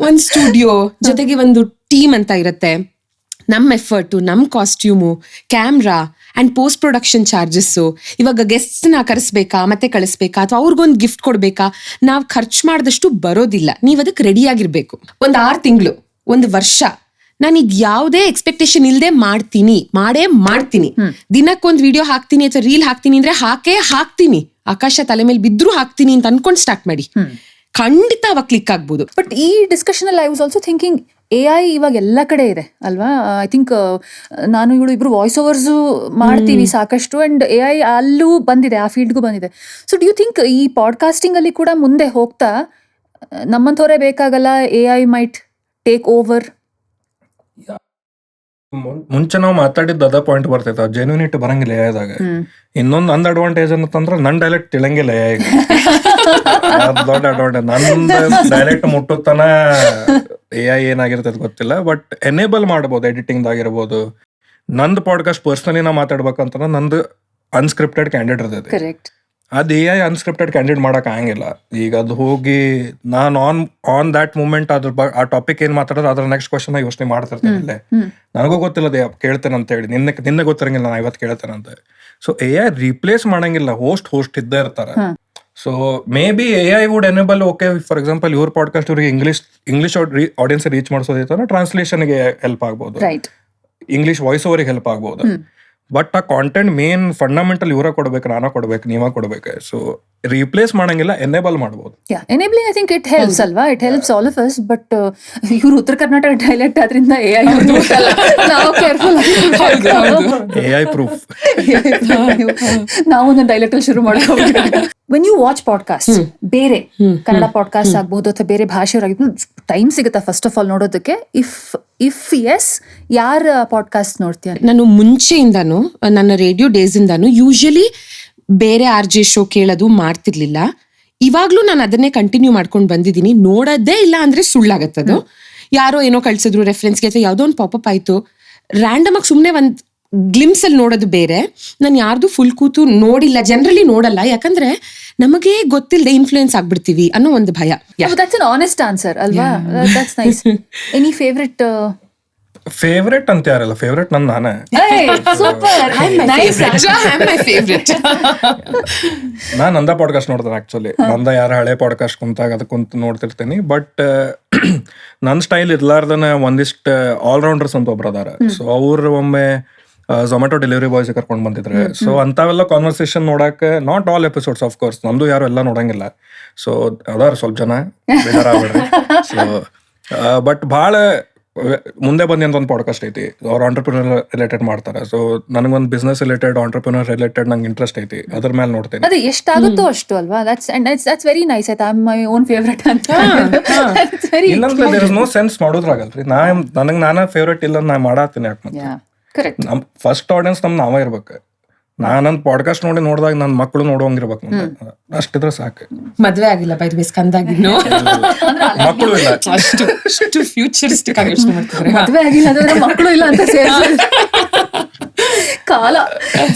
ಒಂದ್ ಸ್ಟುಡಿಯೋ ಜೊತೆಗೆ ಒಂದು ಟೀಮ್ ಅಂತ ಇರುತ್ತೆ. ನಮ್ ಎಫರ್ಟು, ನಮ್ costume, camera and post production charges, ಇವಾಗ ಗೆಸ್ಟ್ ನ ಕರೆಸ್ಬೇಕಾ, ಮತ್ತೆ ಕಳಿಸ್ಬೇಕಾ, ಅಥವಾ ಅವ್ರಿಗೊಂದು ಗಿಫ್ಟ್ ಕೊಡ್ಬೇಕಾ, ನಾವ್ ಖರ್ಚು ಮಾಡಿದಷ್ಟು ಬರೋದಿಲ್ಲ. ನೀವ್ ಅದಕ್ಕೆ ರೆಡಿ ಆಗಿರ್ಬೇಕು. 6 ತಿಂಗಳು, 1 ವರ್ಷ ನಾನು ಇದು ಯಾವುದೇ ಎಕ್ಸ್ಪೆಕ್ಟೇಷನ್ ಇಲ್ಲದೆ ಮಾಡೇ ಮಾಡ್ತೀನಿ. ದಿನಕ್ಕೊಂದು ವಿಡಿಯೋ ಹಾಕ್ತೀನಿ ಅಥವಾ ರೀಲ್ ಹಾಕ್ತೀನಿ ಅಂದ್ರೆ ಹಾಕ್ತೀನಿ. ಆಕಾಶ ತಲೆ ಮೇಲೆ ಬಿದ್ರು ಹಾಕ್ತೀನಿ ಅಂತ ಅನ್ಕೊಂಡ್ ಸ್ಟಾರ್ಟ್ ಮಾಡಿ, ಖಂಡಿತ ಅವಾಗ ಕ್ಲಿಕ್ ಆಗ್ಬೋದು. ಬಟ್ ಈ ಡಿಸ್ಕಷನ್ ಅಲ್ಲಿ I was also thinking, AI ಇವಾಗ ಎಲ್ಲ ಕಡೆ ಇದೆ ಅಲ್ವಾ? ಐ ಥಿಂಕ್ ನಾನು ಇವಳು ಇಬ್ರು ವಾಯ್ಸ್ ಓವರ್ಸು ಮಾಡ್ತೀವಿ ಸಾಕಷ್ಟು, ಅಂಡ್ AI ಅಲ್ಲೂ ಬಂದಿದೆ, ಆ ಫೀಲ್ಡ್ಗೂ ಬಂದಿದೆ. ಸೊ ಡು ಯು ಥಿಂಕ್ ಈ ಪಾಡ್ಕಾಸ್ಟಿಂಗ್ ಅಲ್ಲಿ ಕೂಡ ಮುಂದೆ ಹೋಗ್ತಾ ನಮ್ಮಂಥವರೇ ಬೇಕಾಗಲ್ಲ, AI ಮೈಟ್ ಟೇಕ್ ಓವರ್? ಮುಂಚೆ ನಾವು ಮಾತಾಡಿದ್ದು ಅದ ಪಾಯಿಂಟ್ ಬರ್ತೈತೆ ಜೆನ್ಯೂನಿಟಿ ಬರಂಗಿಲ್ಲ AI-ದಾಗ. ಇನ್ನೊಂದು ಅಂದ್ ಅಡ್ವಾಂಟೇಜ್ ಅಂತಂದ್ರ ನನ್ ಡೈಲೆಕ್ಟ್ ತಿಳಂಗಿಲ್ಲ AI ಗೆ. ಅದ್ ದೊಡ್ಡ ಅಡ್ವಾಂಟೇಜ್. ನಂದು ಡೈಲೆಕ್ಟ್ ಮುಟ್ಟುತ್ತಾನ AI ಏನಾಗಿರ್ತೈತೆ ಗೊತ್ತಿಲ್ಲ, ಬಟ್ ಎನೇಬಲ್ ಮಾಡ್ಬೋದು ಎಡಿಟಿಂಗ್ ದಾಗಿರ್ಬೋದು. ನಂದು ಪಾಡ್ಕಾಸ್ಟ್ ಪರ್ಸನಲಿ ನಾ ಮಾತಾಡ್ಬೇಕಂತ ನಂದು ಅನ್ಸ್ಕ್ರಿಪ್ಟೆಡ್ ಕ್ಯಾಂಡಿಡೇಟ್ ಇರ್ತೈತಿ. ಕರೆಕ್ಟ್. ಅದು AI ಅನ್ಸ್ಕ್ರಿಪ್ಟೆಡ್ ಕ್ಯಾಂಡಿಡೇಟ್ ಮಾಡಕ್ ಆಗಂಗಿಲ್ಲ. ಈಗ ಅದು ಹೋಗಿ ನಾನು ಆನ್ ದ್ಯಾಟ್ ಮೂಮೆಂಟ್ ಆ ಟಾಪಿಕ್ ಏನ್ ಮಾತಾಡೋದು ಅದ್ರ ನೆಕ್ಸ್ಟ್ ಕ್ವಶನ್ ಯೋಚನೆ ಮಾಡ್ತಿರ್ತೇನೆ. ಇಲ್ಲೇ ನನಗೂ ಗೊತ್ತಿಲ್ಲ ಕೇಳ್ತೇನೆ ಅಂತ ಹೇಳಿ ನಿನ್ನೆ ಗೊತ್ತಿರಂಗಿಲ್ಲ ನಾ ಇವತ್ತು ಕೇಳ್ತೇನೆ ಅಂತ. ಸೊ AI ರೀಪ್ಲೇಸ್ ಮಾಡಂಗಿಲ್ಲ, ಹೋಸ್ಟ್ ಇದ್ದೇ ಇರ್ತಾರೆ. So maybe AI would enable, okay for example ಇವ್ರ ಪಾಡ್ಕಾಸ್ಟ್ ಇವ್ರಿಗೆ ಇಂಗ್ಲಿಷ್ ಆಡಿಯನ್ಸ್ ರೀಚ್ ಮಾಡಿಸೋದೈತೆ ಟ್ರಾನ್ಸ್ಲೇಷನ್ಗೆ ಹೆಲ್ಪ್ ಆಗ್ಬೋದು, ಇಂಗ್ಲಿಷ್ ವಾಯ್ಸ್ ಓವರಿಗೆ ಹೆಲ್ಪ್ ಆಗ್ಬೋದು. ಬಟ್ ಆ ಕಾಂಟೆಂಟ್ ಮೇನ್ ಫಂಡಮೆಂಟಲ್ ಇವರ ಕೊಡ್ಬೇಕು, ನಾನಾ ಕೊಡ್ಬೇಕು, ನೀವ ಕೊಡ್ಬೇಕು. ಸೊ ರೀಪ್ಲೇಸ್ ಮಾಡಂಗಿಲ್ಲ, ಎನೇಬಲ್ ಮಾಡ್ಬೋದು. Enabling I think it helps ಅಲ್ವಾ, it helps all of us. But ಇವ್ರು ಉತ್ತರ ಕರ್ನಾಟಕ ಡೈಲೆಕ್ಟ್ ಆದ್ರಿಂದ AI ನಾವು ಕೇರ್ಫುಲ್ AI ಪ್ರೂಫ್. ನಾವು ಒಂದು ಡೈಲೆಕ್ಟ್ ಅಲ್ಲಿ ಶುರು ಮಾಡ್ಕೋಬೇಕು. ವೆನ್ ಯು ವಾಚ್ ಪಾಡ್ಕಾಸ್ಟ್, ಬೇರೆ ಕನ್ನಡ ಪಾಡ್ಕಾಸ್ಟ್ ಆಗ್ಬಹುದು ಅಥವಾ ಬೇರೆ ಭಾಷೆಯವರಾಗಿದ್ದು ಟೈಮ್ ಸಿಗುತ್ತಾ ಫಸ್ಟ್ ಆಫ್ ಆಲ್ ನೋಡೋದಕ್ಕೆ? ಇಫ್ ಎಸ್, ಯಾರ ಪಾಡ್ಕಾಸ್ಟ್ ನೋಡ್ತೀಯ? ನಾನು ಮುಂಚೆಯಿಂದಾನು ನನ್ನ ರೇಡಿಯೋ ಡೇಸ್ ಇಂದಾನು ಯೂಶಲಿ ಬೇರೆ RJ ಶೋ ಕೇಳೋದು ಮಾಡ್ತಿರ್ಲಿಲ್ಲ. ಇವಾಗ್ಲೂ ನಾನು ಅದನ್ನೇ ಕಂಟಿನ್ಯೂ ಮಾಡ್ಕೊಂಡು ಬಂದಿದ್ದೀನಿ. ನೋಡೋದೇ ಇಲ್ಲ ಅಂದ್ರೆ ಸುಳ್ಳಾಗತ್ತದು. ಯಾರೋ ಏನೋ ಕಳ್ಸಿದ್ರು ರೆಫರೆನ್ಸ್ಗೆ ಅಥವಾ ಯಾವುದೋ ಒಂದು ಪಾಪಪ್ ಆಯ್ತು, ರ್ಯಾಂಡಮ್ ಆಗಿ ಸುಮ್ಮನೆ ಒಂದು ಗ್ಲಿಮ್ಸ್ ಅಲ್ಲಿ ನೋಡೋದು ಬೇರೆ. ನಾನು ಯಾರ್ದು ಫುಲ್ ಕೂತು ನೋಡಿಲ್ಲ, ಜನರಲಿ ನೋಡಲ್ಲ, ಯಾಕಂದ್ರೆ ನಮಗೆ ಗೊತ್ತಿಲ್ಲದೆ ಇನ್ಫ್ಲೂಯೆನ್ಸ್ ಆಗ್ಬಿಡ್ತೀವಿ ಅನ್ನೋ ಒಂದು ಭಯ. That's an honest answer ಅಲ್ವಾ? That's nice. Any ಫೇವ್ರೇಟ್ ಅಂತ ಯಾರಲ್ಲ, ಫೇವ್ರೇಟ್ ನಾನೇ. Super, nice. ನಾನ್ ನಂದ ಪಾಡ್ಕಾಸ್ಟ್ ನೋಡ್ತೇನೆ ಆಕ್ಚುಲಿ. ನಂದ ಯಾರ ಹಳೆ ಪಾಡ್ಕಾಸ್ಟ್ ಕುಂತಾಗ ಅದ ಕುಂತ ನೋಡ್ತಿರ್ತೀನಿ. ಬಟ್ ನನ್ ಸ್ಟೈಲ್ ಇರ್ಲಾರ್ದನ ಒಂದಿಷ್ಟು ಆಲ್ರೌಂಡರ್ಸ್ ಅಂತ ಒಬ್ರು ಅದಾರ. ಸೊ ಅವ್ರು ಒಮ್ಮೆ ಝೊಮ್ಯಾಟೊ ಡೆಲಿವರಿ ಬಾಯ್ಸ್ ಕರ್ಕೊಂಡ್ ಬಂದಿದ್ರೆ. ಸೊ ಅಂತಾವೆಲ್ಲ ಕಾನ್ವರ್ಸೇಷನ್ ನೋಡಕ್, not all episodes of course, ನಮ್ದು ಯಾರು ಎಲ್ಲ ನೋಡಂಗಿಲ್ಲ. ಸೊ ಅದಾರ ಸ್ವಲ್ಪ ಜನ ಬೇಜಾರಾಗ್ಬೇಡ್ರಿ. ಸೊ ಬಟ್ ಭಾಳ ಮುಂದೆ ಬಂದಿ ಅಂತ ಒಂದು ಪಾಡ್ಕಾಸ್ಟ್ ಐತಿ, ಅವ್ರು ಆಂಟರ್ಪ್ರಿನರ್ ರಿಲೇಟೆಡ್ ಮಾಡ್ತಾರೆ. ಸೊ ನನಗೊಂದು ಬಿಸ್ನೆಸ್ ರಿಲೇಟೆಡ್, ಆಂಟರ್ಪ್ರಿನರ್ ರಿಲೇಟೆಡ್ ನಂಗೆ ಇಂಟ್ರೆಸ್ಟ್ ಐತಿ, ಅದ್ರ ಮೇಲೆ ನೋಡ್ತೇನೆ. ಅದು ಎಷ್ಟಾಗುತ್ತೋ ಅಷ್ಟು ಅಲ್ವಾ? that's very nice. ಆಯ್ತಾ, my own favorite ಅಂತ. ಇಲ್ಲಂದ್ರೆ ದೇರ್ ಇಸ್ ನೋ ಸೆನ್ಸ್ ಮಾಡೋದ್ರಾಗಲ್ರಿ. ನಾನೇ ಫೇವ್ರೇಟ್ ಇಲ್ಲ ನಾ ಮಾಡಾತೀನಿ. ಯಾಕೆ ನಮ್ ಫಸ್ಟ್ ಆಡಿಯನ್ಸ್ ನಾವ ಇರ್ಬೇಕು. ನಾನೊಂದ್ ಪಾಡ್ಕಾಸ್ಟ್ ನೋಡಿದಾಗ ನನ್ನ ಮಕ್ಕಳು ನೋಡುವಂಗಿರ್ಬೇಕು, ಅಷ್ಟಿದ್ರೆ ಸಾಕು. ಮದ್ವೆ ಆಗಿಲ್ಲ ಬೈ ದ ವೇ, ಸ್ಕಂದಾಗಿನ್ನು ಮಕ್ಕಳು ಇಲ್ಲ, ಅಷ್ಟು ಫ್ಯೂಚರಿಸ್ಟಿಕ್ ಆಗಿ ಯೋಚನೆ ಮಾಡ್ತಿದ್ದಾರೆ. ಮದ್ವೆ ಆಗಿಲ್ಲ ಅಂದ್ರೆ ಮಕ್ಕಳು ಇಲ್ಲ ಅಂತ ಕಾಲ.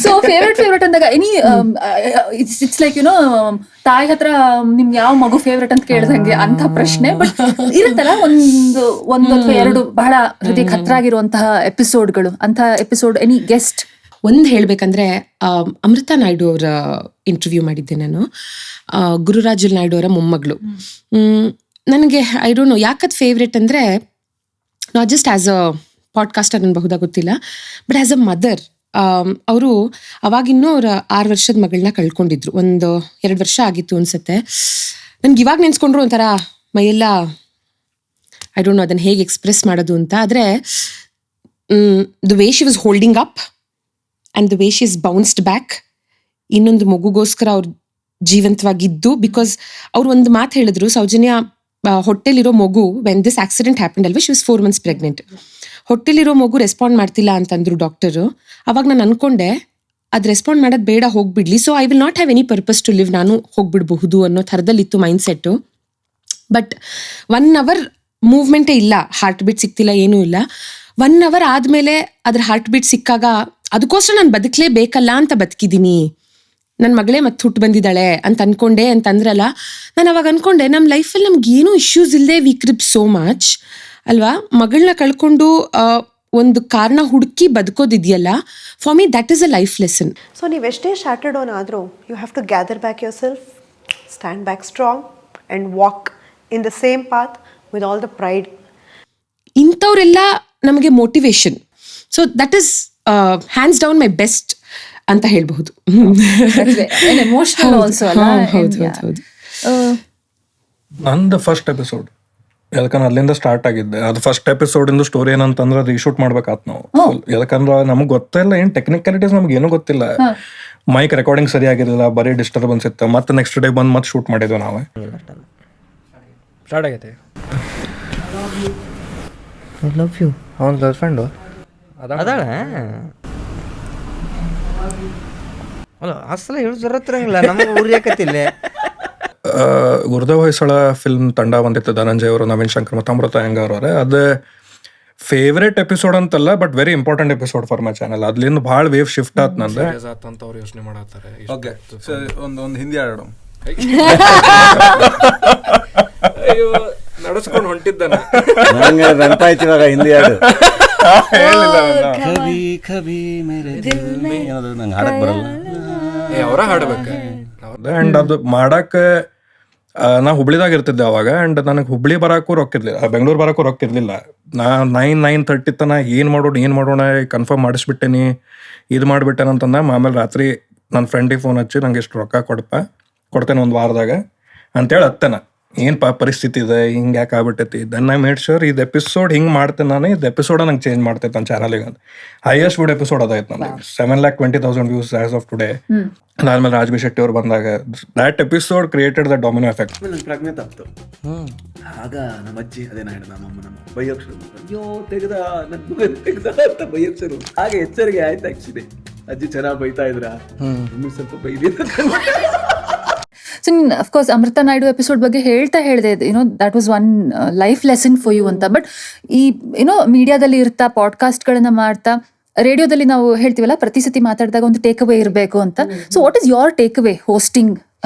ಸೊ ಫೇವ್ರೇಟ್ ಅಂದಾಗ ಎನಿ ಇಟ್ಸ್ ಲೈಕ್ ತಾಯಿ ಹತ್ರ ನಿಮ್ಗೆ ಯಾವ ಮಗು ಫೇವ್ರೇಟ್ ಅಂತ ಕೇಳ್ದಂಗೆ ಅಂತ ಪ್ರಶ್ನೆ. ಬಟ್ ಇರುತ್ತಲ್ಲ ಒಂದು ಅಥವಾ ಎರಡು ಬಹಳ ಹೃದಯಕ್ಕೆ ಹತ್ರ ಆಗಿರುವಂತಹ ಎಪಿಸೋಡ್ಗಳು, ಅಂತ ಎಪಿಸೋಡ್, ಎನಿ ಗೆಸ್ಟ್? ಒಂದು ಹೇಳ್ಬೇಕಂದ್ರೆ ಅಮೃತ ನಾಯ್ಡು ಅವರ ಇಂಟರ್ವ್ಯೂ ಮಾಡಿದ್ದೆ ನಾನು. ಗುರುರಾಜುಲ್ ನಾಯ್ಡು ಅವರ ಮೊಮ್ಮಗಳು. ನನಗೆ ಐ ಡೋಂಟ್ ನೋ ಯಾಕದ್ ಫೇವ್ರೇಟ್ ಅಂದರೆ, not just as a podcaster ಅನ್ಬಹುದಾ ಗೊತ್ತಿಲ್ಲ, ಬಟ್ ಆ್ಯಸ್ ಅ ಮದರ್. ಅವರು ಅವಾಗಿನ್ನೂ ಅವರ 6 ವರ್ಷದ ಮಗಳನ್ನ ಕಳ್ಕೊಂಡಿದ್ರು. 1-2 ವರ್ಷ ಆಗಿತ್ತು ಅನ್ಸುತ್ತೆ. ನನ್ಗೆ ಇವಾಗ ನೆನ್ಸ್ಕೊಂಡ್ರು ಒಂಥರ ಮೈಯೆಲ್ಲ ಐ ಡೋಂಟ್ ನೋ ಅದನ್ನು ಹೇಗೆ ಎಕ್ಸ್ಪ್ರೆಸ್ ಮಾಡೋದು ಅಂತ. ಆದರೆ the way she was holding up and the way she is bounced back, ಇನ್ನೊಂದು ಮಗುಗೋಸ್ಕರ ಅವ್ರು ಜೀವಂತವಾಗಿದ್ದು. ಬಿಕಾಸ್ ಅವ್ರು ಒಂದು ಮಾತು ಹೇಳಿದ್ರು, ಸೌಜನ್ಯ ಹೊಟ್ಟೆಲಿರೋ ಮಗು, ವೆನ್ ದಿಸ್ ಆಕ್ಸಿಡೆಂಟ್ ಹ್ಯಾಪನ್ಡ್ ಅಲ್ವಾ, ಶಿ ವಾಸ್ 4 months ಪ್ರೆಗ್ನೆಂಟ್, ಹೊಟ್ಟೆಲಿರೋ ಮಗು ರೆಸ್ಪಾಂಡ್ ಮಾಡ್ತಿಲ್ಲ ಅಂತಂದ್ರು ಡಾಕ್ಟರು. ಅವಾಗ ನಾನು ಅನ್ಕೊಂಡೆ, ಅದು ರೆಸ್ಪಾಂಡ್ ಮಾಡೋದು ಬೇಡ, ಹೋಗ್ಬಿಡ್ಲಿ, so I will not have any purpose to live, ನಾನು ಹೋಗ್ಬಿಡ್ಬಹುದು ಅನ್ನೋ ಥರದಲ್ಲಿತ್ತು ಮೈಂಡ್ ಸೆಟ್ಟು. ಬಟ್ 1 hour ಮೂವ್ಮೆಂಟೇ ಇಲ್ಲ, ಹಾರ್ಟ್ ಬೀಟ್ ಸಿಕ್ತಿಲ್ಲ, ಏನೂ ಇಲ್ಲ. 1 hour ಆದಮೇಲೆ ಅದ್ರ ಹಾರ್ಟ್ ಬೀಟ್ ಸಿಕ್ಕಾಗ ಅದಕ್ಕೋಸ್ಕರ ನಾನು ಬದುಕಲೇಬೇಕಲ್ಲ ಅಂತ ಬದುಕಿದ್ದೀನಿ, ನನ್ನ ಮಗಳೇ ಮತ್ತೆ ಹುಟ್ಟು ಬಂದಿದ್ದಾಳೆ ಅಂತ ಅನ್ಕೊಂಡೆ ಅಂತ ಅಂದ್ರಲ್ಲ. ನಾನು ಅವಾಗ ಅನ್ಕೊಂಡೆ, ನಮ್ಮ ಲೈಫಲ್ಲಿ ನಮ್ಗೆ ಏನೂ ಇಶ್ಯೂಸ್ ಇಲ್ಲದೆ ವಿ ಕ್ರಿಪ್ ಸೋ ಮಚ್ ಅಲ್ವಾ. ಮಗಳನ್ನ ಕಳ್ಕೊಂಡು ಒಂದು ಕಾರಣ ಹುಡುಕಿ ಬದುಕೋದಿದೆಯಲ್ಲ, for me that is a life lesson. So ನೀವೆಷ್ಟೇ ಶಾಟರ್ಡ್ ಆನ್ ಆದರೂ you have to gather back yourself, stand back strong and walk in the same path with all the pride. ಇಂಥವರೆಲ್ಲ ನಮಗೆ motivation. So that is hands down my best ಅಂತ ಹೇಳ್ಬಹುದು. Emotional also ಅಲ್ಲ. ನಂದು first episode, ಯಾಕಂದ್ರೆ ಅಲ್ಲಿಂದ start ಆಗಿದ್ದೆ. ಅದು ಫಸ್ಟ್ ಎಪಿಸೋಡ್ ಇಂದ ಸ್ಟೋರಿ ಏನಂತಂದ್ರೆ ರೀಶೂಟ್ ಮಾಡ್ಬೇಕಾತ್ ನಾವು. ಯಾಕಂದ್ರೆ ನಮ್ಗೆ ಗೊತ್ತಿಲ್ಲ, ಏನ್ ಟೆಕ್ನಿಕಾಲಿಟೀಸ್ ನಮ್ಗೆ ಏನೂ ಗೊತ್ತಿಲ್ಲ. ಮೈಕ್ ರೆಕಾರ್ಡಿಂಗ್ ಸರಿಯಾಗಿರಲಿಲ್ಲ, ಬರೀ ಡಿಸ್ಟರ್ಬೆನ್ಸ್ ಇತ್ತು. ಮತ್ತೆ ನೆಕ್ಸ್ಟ್ ಡೇ ಬಂದು ಮತ್ತೆ ಶೂಟ್ ಮಾಡಿದ್ವಿ ನಾವೇ. ಸ್ಟಾರ್ಟ್ ಆಗೈತೆ. I love you. ಅವನ ಗರ್ಲ್ ಫ್ರೆಂಡು ಅದಾಳ ಅಲ್ಲ ಅಸಲ ಹೇಳು ಜರತ್ತಿರಂಗಿಲ್ಲ ನಮಗೆ ಉರಿಯಾಕತ್ತಿಲ್ಲ. ಗುರುದೇವ್ ಹೊಯ್ಸಳ ಫಿಲ್ಮ್ ತಂಡ ಬಂದಿತ್ತು, ಧನಂಜಯ್ ಅವರು, ನವೀನ್ ಶಂಕರ್ ಮತ್ತು ಅಮೃತ ಅಯ್ಯಂಗಾರ್ ಅವರೇ. ಅದು ಫೇವ್ರೇಟ್ ಎಪಿಸೋಡ್ ಅಂತಲ್ಲ, but very important episode for my channel. ಅದ್ಲಿಂದ ಭಾಳ ವೇವ್ ಶಿಫ್ಟ್ ಆತ್ ನಂದು ಅಂತ ಅವ್ರು ಯೋಚನೆ ಮಾಡತ್ತಾರೆ. ಓಕೆ, ಒಂದು ಹಿಂದಿ ಹಾಡು ನಡೆಸ್ಕೊಂಡು ಹೊಂಟಿದ್ದಾನೆ ನಂಗೆ ನೆನಪಾಯ್ತು ಇವಾಗ ಹಿಂದಿ ಹಾಡು. ಕಭಿ ಕಭಿ ಮೇರೆ ದಿಲ್ ಮೇ ಅನ್ನೋದು ನಂಗೆ ಹಾಡಕ್ ಬರಲ್ಲ. ಅವರ ಹಾಡ್ಬೇಕು. ಅಂಡ್ ಅದು ಮಾಡಕ್ಕೆ ನಾ ಹುಬ್ಳಿದಾಗ ಇರ್ತಿದ್ದೆ ಅವಾಗ. ಅಂಡ್ ನನಗೆ ಹುಬ್ಳಿ ಬರಾಕು ರೊಕ್ಕ ಇರ್ಲಿಲ್ಲ, ಬೆಂಗಳೂರು ಬರಾಕು ರೊಕ್ಕ ಇರ್ಲಿಲ್ಲ. ನಾ 9:30 ತನ ಏನು ಮಾಡೋಣ ಕನ್ಫರ್ಮ್ ಮಾಡಿಸ್ಬಿಟ್ಟೇನಿ, ಇದು ಮಾಡಿಬಿಟ್ಟೇನೆ ಅಂತಂದ. ಆಮೇಲೆ ರಾತ್ರಿ ನನ್ನ ಫ್ರೆಂಡಿಗೆ ಫೋನ್ ಹಚ್ಚಿ ನಂಗೆ ಇಷ್ಟು ರೊಕ್ಕ ಕೊಡ್ತೇನೆ ಒಂದು ವಾರದಾಗ ಅಂತೇಳಿ ಹತ್ತೇನೆ. ಏನಪ್ಪ ಪರಿಸ್ಥಿತಿ ಇದೆ, ಹಿಂಗೆ ಯಾಕೆ ಆಗ್ಬಿಟ್ಟೈತಿ. ದೆನ್ ಐ ಮೇಡ್ ಶೋರ್ ಇದು ಎಪಿಸೋಡ್ ಹಿಂಗೆ ಮಾಡ್ತೇನೆ ನಾನು, ಇದು ಎಪಿಸೋಡ ನಂಗೆ ಚೇಂಜ್ ಮಾಡ್ತೈತೆ ನನ್ನ ಚಾನಲಿಗೆ ಅಂತ. ಹೈಯೆಸ್ಟ್ ವಿಡ್ ಎಪಿಸೋಡ್ ಅದಾಯ್ತು ನನಗೆ, 7,20,000 ವ್ಯೂಸ್ ಆಸ್ ಆಫ್ ಟುಡೇ. ಅದಾದ್ಮೇಲೆ ರಾಜ್ಬಿ ಶೆಟ್ಟಿ ಅವ್ರು ಬಂದಾಗ that episode created the domino effect. ಪ್ರಜ್ಞೆ ತಪ್ಪಿತು. ಆಗ ನಮ್ಮ ಅಜ್ಜಿ ಅದೇನ ಹೇಳ ನಮ್ಮ ಬೈಯೋಕ್ ಶುರು, ಅಯ್ಯೋ ತೆಗ್ದ ನನ್ನ ಮಗನ್ ತೆಗ್ದ ಅಂತ ಬೈಯೋಕ್ ಶುರು. ಆಗ ಎಚ್ಚರಿಕೆ ಆಯ್ತು. ಆಕ್ಚುಲಿ ಅಜ್ಜಿ ಚೆನ್ನಾಗಿ ಬೈತಾ ಇದ್ರ, ಇನ್ನೂ ಸ್ವಲ್ಪ ಬೈದಿರ. ಸೊ ನೀನು ಅಫ್ಕೋರ್ಸ್ ಅಮೃತ ನಾಯ್ಡು ಎಪಿಸೋಡ್ ಬಗ್ಗೆ ಹೇಳ್ದೆ, you know that was one life lesson for you ಅಂತ. ಬಟ್ ಈ ಯುನೋ ಮೀಡಿಯಾದಲ್ಲಿ ಇರ್ತಾ, ಪಾಡ್ಕಾಸ್ಟ್ಗಳನ್ನ ಮಾಡ್ತಾ, ರೇಡಿಯೋದಲ್ಲಿ ನಾವು ಹೇಳ್ತೀವಲ್ಲ ಪ್ರತಿ ಸತಿ ಮಾತಾಡಿದಾಗ ಒಂದು ಟೇಕ್ ಅವೇ ಇರಬೇಕು ಅಂತ. So what is your take away hosting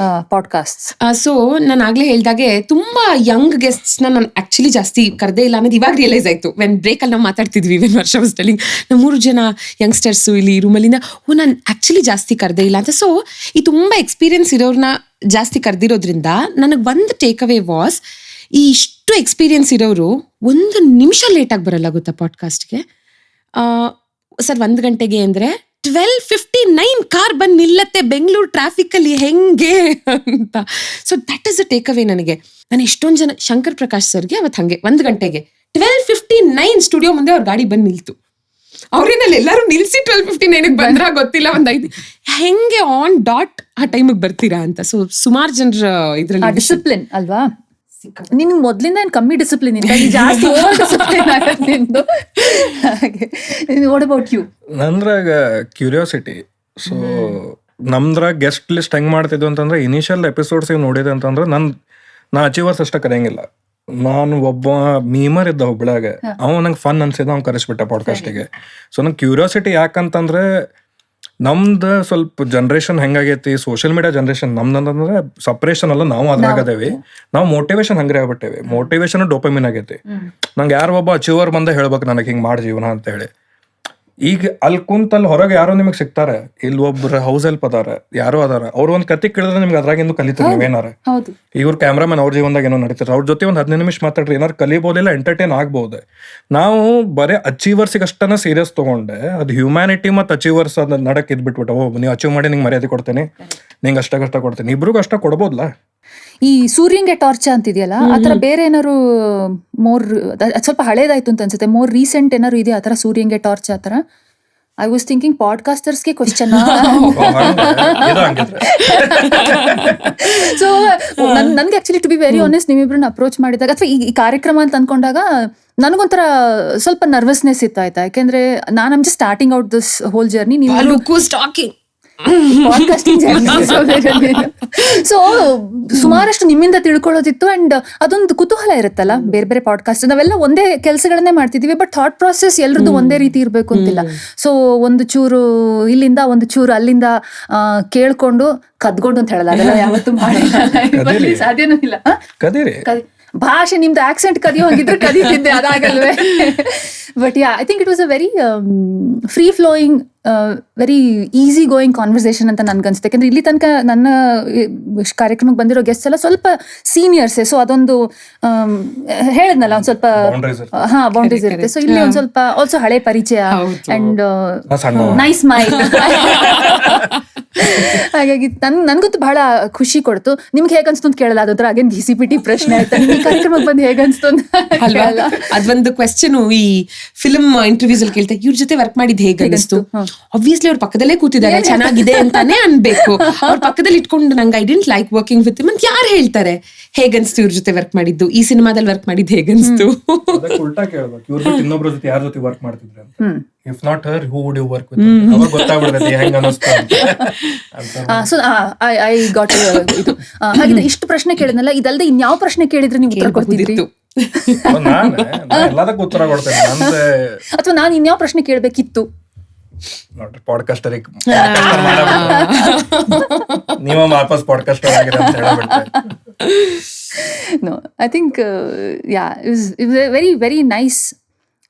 podcast? So ನಾನು ಆಗ್ಲೇ ಹೇಳ್ದಾಗೆ ತುಂಬಾ ಯಂಗ್ ಗೆಸ್ಟ್ಸ್ನ ನಾನು ಆಕ್ಚುಲಿ ಜಾಸ್ತಿ ಕರೆದೇ ಇಲ್ಲ ಅನ್ನೋದು ಇವಾಗ ರಿಯಲೈಸ್ ಆಯ್ತು. ವೆನ್ ಬ್ರೇಕಲ್ಲಿ ನಾವು ಮಾತಾಡ್ತಿದ್ವಿ, ವೆನ್ ವರ್ಷ ವಾಸ್ ಟೆಲ್ಲಿಂಗ್ ನಾವು 3 ಜನ ಯಂಗ್ಸ್ಟರ್ಸು ಇಲ್ಲಿ ರೂಮಲ್ಲಿಂದ ನಾನು ಆಕ್ಚುಲಿ ಜಾಸ್ತಿ ಕರೆದೇ ಇಲ್ಲ ಅಂತ. ಸೊ ಈ ತುಂಬಾ ಎಕ್ಸ್ಪೀರಿಯನ್ಸ್ ಇರೋರ್ನ ಜಾಸ್ತಿ ಕರೆದಿರೋದ್ರಿಂದ ನನಗೆ ಒಂದು ಟೇಕ್ ಅವೇ ವಾಸ್, ಈ ಇಷ್ಟು ಎಕ್ಸ್ಪೀರಿಯನ್ಸ್ ಇರೋರು 1 ನಿಮಿಷ ಲೇಟಾಗಿ ಬರಲ್ಲ ಗೊತ್ತಾ ಪಾಡ್ಕಾಸ್ಟ್ಗೆ. ಸರ್ 1 ಗಂಟೆಗೆ ಅಂದರೆ 12:59 ಕಾರ್ ಬಂದು ನಿಲ್ಲತ್ತೆ ಬೆಂಗಳೂರು ಟ್ರಾಫಿಕಲ್ಲಿ ಹೆಂಗೆ ಅಂತ. So that is a take away ನನಗೆ. ನಾನು ಎಷ್ಟೊಂದು ಜನ, ಶಂಕರ್ ಪ್ರಕಾಶ್ ಸರ್ಗೆ ಅವತ್ತು ಹಂಗೆ 1 ಗಂಟೆಗೆ 12:59 ಸ್ಟುಡಿಯೋ ಮುಂದೆ ಅವ್ರ ಗಾಡಿ ಬಂದು ನಿಲ್ತು. ಅವ್ರೇನಲ್ಲಿ ಎಲ್ಲರೂ ನಿಲ್ಸಿ 12:59 ಬಂದ್ರ ಗೊತ್ತಿಲ್ಲ, 5 ಹೆಂಗೆ ಆನ್ ಡಾಟ್ ಆ ಟೈಮಿಗೆ ಬರ್ತೀರಾ ಅಂತ. ಸೊ ಸುಮಾರು ಜನರ ಇದ್ರಲ್ಲಿ ಡಿಸಿಪ್ಲಿನ್ ಅಲ್ವಾ? ನಿನ್ ಮೊದ್ಲಿಂದ ಏನ್ ಕಮ್ಮಿ ಡಿಸಿಪ್ಲಿನ್ ಇಂದ ಜಾಸ್ತಿ ಓವರ್ ಡಿಸಿಪ್ಲಿನ್ ಆಗುತ್ತೆ ನಿಂದು. ಹಾಗೆ ವಾಟ್ ಅಬೌಟ್ ಯು? ನಂದ್ರಾಗ ಕ್ಯೂರಿಯಾಸಿಟಿ. ಸೊ ನಮ್ದ್ರಾಗ ಗೆಸ್ಟ್ ಲಿಸ್ಟ್ ಹೆಂಗ್ ಮಾಡ್ತಿದ್ವಿ ಅಂತಂದ್ರೆ, ಇನಿಷಿಯಲ್ ಎಪಿಸೋಡ್ಸ್ ನೋಡಿದೆ ಅಂತಂದ್ರೆ ನಾ ಅಚೀವರ್ಸ್ ಅಷ್ಟ ಕರೆಯಂಗಿಲ್ಲ. ನಾನು ಒಬ್ಬ ಮೀಮರ್ ಇದ್ದ ಹುಬ್ಳ್ಯಾಗ, ಅವ ನಂಗೆ ಫನ್ ಅನ್ಸಿದ, ಅವ್ನು ಕರೆಸ್ಬಿಟ್ಟ ಪಾಡ್ಕಾಸ್ಟಿಗೆ. ಸೊ ನಂಗೆ ಕ್ಯೂರಿಯಾಸಿಟಿ ಯಾಕಂತಂದ್ರೆ, ನಮ್ದು ಸ್ವಲ್ಪ ಜನ್ರೇಷನ್ ಹೆಂಗಾಗೈತಿ, ಸೋಷಿಯಲ್ ಮೀಡಿಯಾ ಜನ್ರೇಷನ್ ನಮ್ದಂದ್ರೆ ಸಪ್ರೇಷನ್ ಅಲ್ಲ, ನಾವು ಅದ್ರಾಗದೇವಿ. ನಾವು ಮೋಟಿವೇಶನ್ ಹಂಗ್ರೆ ಆಗ್ಬಿಟ್ಟೇವಿ. ಮೋಟಿವೇಶನ್ ಡೋಪಮಿನ್ ಆಗೈತಿ. ನಂಗೆ ಯಾರು ಒಬ್ಬ ಅಚೀವರ್ ಬಂದ ಹೇಳ್ಬೇಕು ನನಗೆ ಹಿಂಗೆ ಮಾಡಿ ಜೀವನ ಅಂತ ಹೇಳಿ. ಈಗ ಅಲ್ಲಿ ಕುಂತಲ್ಲಿ ಹೊರಗೆ ಯಾರೋ ನಿಮಗೆ ಸಿಗ್ತಾರೆ, ಇಲ್ಲಿ ಒಬ್ರು ಹೌಸ್ ಹೆಲ್ಪ್ ಅದಾರ, ಯಾರೋ ಅದಾರ, ಅವ್ರು ಒಂದು ಕತೆ ಕೇಳಿದ್ರೆ ನಿಮ್ಗೆ ಅದ್ರಾಗಿಂದು ಕಲಿತೀರಿ ನೀವೇನಾರ. ಇವ್ರ ಕ್ಯಾಮ್ರಾಮನ್ ಅವ್ರ ಜೀವನದಾಗ ಏನೋ ನಡೀತಾರೆ, ಅವ್ರ ಜೊತೆ ಒಂದು 15 ನಿಮಿಷ ಮಾತಾಡ್ರಿ, ಏನಾರು ಕಲಿಬೋದಿಲ್ಲ, ಎಂಟರ್ಟೈನ್ ಆಗ್ಬೋದು. ನಾವು ಬರೀ ಅಚೀವರ್ಸಿಗೆ ಅಷ್ಟನ್ನ ಸೀರಿಯಸ್ ತಗೊಂಡೆ, ಅದು ಹ್ಯೂಮ್ಯಾನಿಟಿ ಮತ್ತು ಅಚೀವರ್ಸ್ ಅದ್ ನಡಕ್ ಇದ್ಬಿಟ್ಬಿಟ್ಟು, ಓ ನೀವು ಅಚೀವ್ ಮಾಡಿ ನಿಂಗೆ ಮರ್ಯಾದೆ ಕೊಡ್ತೇನೆ, ನಿಂಗೆ ಅಷ್ಟ ಕಷ್ಟ ಕೊಡ್ತೇನೆ, ಇಬ್ರಿಗೂ ಅಷ್ಟ ಕೊಡ್ಬೋದಲ್ಲ. ಈ ಸೂರ್ಯಂಗೆ ಟಾರ್ಚ್ ಅಂತಿದೆಯಲ್ಲ, ಆತರ ಬೇರೆ ಏನಾರು ಮೋರ್ ಸ್ವಲ್ಪ ಹಳೇದಾಯ್ತು ಅಂತ ಅನ್ಸುತ್ತೆ, ಮೋರ್ ರೀಸೆಂಟ್ ಏನಾರು ಇದೆಯಾ ಆತರ ಸೂರ್ಯಂಗೆ ಟಾರ್ಚ್ ಆತರ? ಐ ವಾಸ್ ಥಿಂಕಿಂಗ್ ಪಾಡ್ಕಾಸ್ಟರ್ಸ್ಗೆ ಕ್ವಶನ್. ಸೊ ನನ್ಗೆ actually to be very honest, ನೀವಿಬ್ರನ್ನ ಅಪ್ರೋಚ್ ಮಾಡಿದಾಗ ಅಥವಾ ಈ ಕಾರ್ಯಕ್ರಮ ಅಂತ ಅನ್ಕೊಂಡಾಗ ನನಗೊಂಥರ ಸ್ವಲ್ಪ ನರ್ವಸ್ನೆಸ್ ಇತ್ತು, ಆಯ್ತಾ? ಯಾಕೆಂದ್ರೆ ನಾನು am just starting out this whole journey. So ಸುಮಾರಷ್ಟು ನಿಮ್ಮಿಂದ ತಿಳ್ಕೊಳ್ಳೋದಿತ್ತು. ಅಂಡ್ ಅದೊಂದು ಕುತೂಹಲ ಇರುತ್ತಲ್ಲ, ಬೇರೆ ಬೇರೆ ಪಾಡ್ಕಾಸ್ಟ್ ನಾವೆಲ್ಲ ಒಂದೇ ಕೆಲಸಗಳನ್ನೇ ಮಾಡ್ತಿದೀವಿ, ಬಟ್ ಥಾಟ್ ಪ್ರಾಸೆಸ್ ಎಲ್ರದ್ದು ಒಂದೇ ರೀತಿ ಇರ್ಬೇಕು ಅಂತಿಲ್ಲ. ಸೊ ಒಂದು ಚೂರು ಇಲ್ಲಿಂದ, ಒಂದು ಚೂರು ಅಲ್ಲಿಂದ ಕೇಳ್ಕೊಂಡು ಕದ್ಕೊಂಡು ಅಂತ ಹೇಳಲ್ಲ, ಅದೆಲ್ಲ ಯಾವತ್ತೂ ಮಾಡಿಲ್ಲ, ಸಾಧ್ಯನೂ ಇಲ್ಲ. ಭಾಷೆ ನಿಮ್ದು ಆಕ್ಸೆಂಟ್ ಕದಿಯೋ ಹೋಗಿದ್ರೆ ಕದೀತಿದ್ದೆ, ಅದಾಗಲ್ವೇ? But yeah, I think it was a very free flowing, very easy going conversation ಅಂತ ನನ್ಗನ್ಸುತ್ತೆ. ಯಾಕಂದ್ರೆ ಇಲ್ಲಿ ತನಕ ನನ್ನ ಕಾರ್ಯಕ್ರಮಕ್ಕೆ ಬಂದಿರೋ ಗೆಸ್ಟ್ ಎಲ್ಲ ಸ್ವಲ್ಪ ಸೀನಿಯರ್ಸೇ. ಸೊ ಅದೊಂದು ಹೇಳಿದ್ನಲ್ಲ, ಒಂದ್ ಸ್ವಲ್ಪ ಬೌಂಡ್ರೀಸ್ ಇರುತ್ತೆ. ಸೊ ಇಲ್ಲಿ ಒಂದ್ ಸ್ವಲ್ಪ ಆಲ್ಸೋ ಹಳೆ ಪರಿಚಯ ಅಂಡ್ ನೈಸ್ ಮೈಂಡ್. ಹಾಗಾಗಿ ನನ್ಗಂತೂ ಬಹಳ ಖುಷಿ ಕೊಡ್ತು. ನಿಮ್ಗೆ ಹೇಗನ್ಸ್ತು ಅಂತ ಕೇಳಲ್ಲ, ಅದೊಂಥರ ಹಾಗೇನ್ ಘಿಸಿಪಿಟಿ ಪ್ರಶ್ನೆ ಆಯ್ತಾ, ಈ ಕಾರ್ಯಕ್ರಮಕ್ಕೆ ಬಂದು ಹೇಗನ್ಸ್ತು ಅಲ್ವಾ? ಅದೊಂದು ಕ್ವೆಶ್ಚನ್ ಈ ಫಿಲ್ಮ್ ಇಂಟರ್ವ್ಯೂಸ್ ಅಲ್ಲಿ ಕೇಳ್ತಾ, ಇವ್ರ ಜೊತೆ ವರ್ಕ್ ಮಾಡಿದ್ ಹೇಗನ್ಸ್ತು, ಆಬ್ವಿಯಸ್ಲಿ ಅವ್ರ ಪಕ್ಕದಲ್ಲೇ ಕೂತಿದ್ದಾರೆ, ಚೆನ್ನಾಗಿದೆ ಅಂತಾನೆ ಅನ್ಬೇಕು. ಅವ್ರ ಪಕ್ಕದಲ್ಲಿ ಇಟ್ಕೊಂಡು ನಂಗೆ I didn't like working with ಅಂತ ಯಾರು ಹೇಳ್ತಾರೆ? ಹೇಗನ್ಸ್ತು ಇವ್ರ ಜೊತೆ ವರ್ಕ್ ಮಾಡಿದ್ದು, ಈ ಸಿನಿಮಾದಲ್ಲಿ ವರ್ಕ್ ಮಾಡಿದ್ದು ಹೇಗನ್ಸ್ತು? ಉಲ್ಟಾ ಕೇಳ್ಬೇಕು, ಇವ್ರ ಜೊತೆ ಇನ್ನೊಬ್ರ ಜೊತೆ ಯಾರ ಜೊತೆ ವರ್ಕ್ ಮಾಡ್ತಿದ್ರೆ ಅಂತ. If not her, who would you work with? ಅವಾಗ ಗೊತ್ತಾಗ್ಬಿಡ್ತೈತಿ ಹೆಂಗ ಅನ್ನಿಸ್ತಾ ಅಂತ. ಸೊ ಐ ಗಾಟ್ ಇದು. ಹಾಗಿದ್ರೆ ಇಷ್ಟು ಪ್ರಶ್ನೆ ಕೇಳಿದ್ನಲ್ಲ, ಇದಲ್ದೆ ಇನ್ಯಾವ ಪ್ರಶ್ನೆ ಕೇಳಿದ್ರೆ ನೀವು ಉತ್ತರ ಕೊಡ್ತಿದ್ರಿ? ನಾನು ಎಲ್ಲದಕ್ಕೂ ಉತ್ತರ ಕೊಡ್ತೇನೆ ನಂದೆ. ಅಥವಾ ನಾನು ಇನ್ಯಾವ ಪ್ರಶ್ನೆ ಕೇಳ್ಬೇಕಿತ್ತು? ನೋಡ್ರಿ, ಪಾಡ್ಕಾಸ್ಟರಿಗೆ ನೀವು ವಾಪಸ್ ಪಾಡ್ಕಾಸ್ಟರ್ ಆಗಿದೆ ಅಂತ ಹೇಳ್ಬಿಡ್ತಾರೆ. No, I think it was a very very nice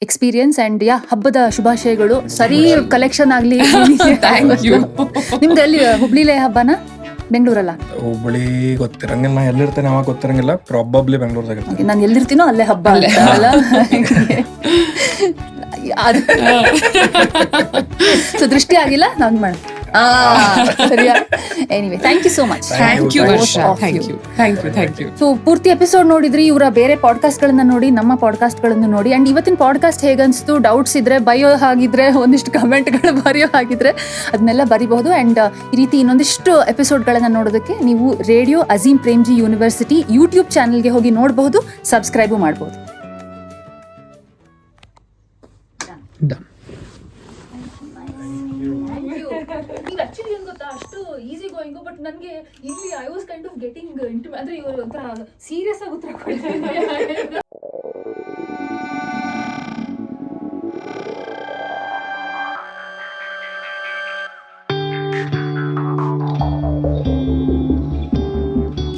experience and ಹಬ್ಬದ ಶುಭಾಶಯಗಳು. ಸರಿ ಕಲೆಕ್ಷನ್ ಆಗ್ಲಿ. Thank you. ನಿಮ್ದು ಎಲ್ಲಿ, ಹುಬ್ಳಿಲೇ ಹಬ್ಬನಾ ಬೆಂಗಳೂರಲ್ಲ? ಹುಬ್ಬಳ್ಳಿ ಗೊತ್ತಿರಂಗಿಲ್ಲ, ನಾ ಎಲ್ಲಿರ್ತೇನೆ ಅವಾಗ ಗೊತ್ತಿರಂಗಿಲ್ಲ. ಪ್ರಾಬಬ್ಲಿ ಬೆಂಗಳೂರದಾಗ ಇರ್ತೇನೆ. ನಾನು ಎಲ್ಲಿರ್ತೀನೋ ಅಲ್ಲೇ ಹಬ್ಬ ಅಲ್ಲ. ಸೊ ದೃಷ್ಟಿ ಆಗಿಲ್ಲ ನಾನು ಮಾಡ ಸರಿಯಾ? Anyway, thank you so much. Thank you Varsha, thank you, thank you, thank you. So ಪೂರ್ತಿ ಎಪಿಸೋಡ್ ನೋಡಿದ್ರಿ, ಇವರ ಬೇರೆ ಪಾಡ್ಕಾಸ್ಟ್ ಗಳನ್ನ ನೋಡಿ, ನಮ್ಮ ಪಾಡ್ಕಾಸ್ಟ್ ಗಳನ್ನು ನೋಡಿ. ಅಂಡ್ ಇವತ್ತಿನ ಪಾಡ್ಕಾಸ್ಟ್ ಹೇಗನ್ಸ್ತು, ಡೌಟ್ಸ್ ಇದ್ರೆ, ಬಯೋ ಹಾಗಿದ್ರೆ, ಒಂದಿಷ್ಟು ಕಮೆಂಟ್ಗಳು ಬರೆಯೋ ಹಾಗಿದ್ರೆ ಅದನ್ನೆಲ್ಲ ಬರಿಬಹುದು. ಅಂಡ್ ಈ ರೀತಿ ಇನ್ನೊಂದಿಷ್ಟು ಎಪಿಸೋಡ್ ಗಳನ್ನ ನೋಡೋದಕ್ಕೆ ನೀವು radio Azim Premji university YouTube ಚಾನಲ್ಗೆ ಹೋಗಿ ನೋಡಬಹುದು, ಸಬ್ಸ್ಕ್ರೈಬು ಮಾಡಬಹುದು. ಆಕ್ಚುಲಿ ಏನ್ ಗೊತ್ತಾ, ಅಷ್ಟು ಈಸಿ ಗೋಯಿಂಗ್, ಬಟ್ ನನಗೆ ಇಲ್ಲಿ I was kind of getting into, ಅಂದ್ರೆ ಇವರು ಒಂಥರ ಸೀರಿಯಸ್ ಆಗಿ ಉತ್ತರ ಕೊಡ್ತಾರೆ.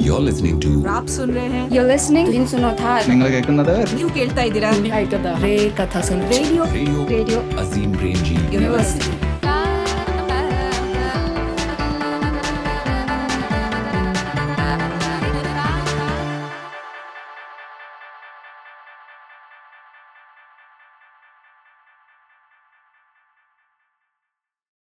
You're listening to आप सुन रहे हैं, You're listening to Insunothar. ನೀವು ಕೇಳ್ತಾ ಇದ್ದೀರಾ radio Radio Azim Premji university.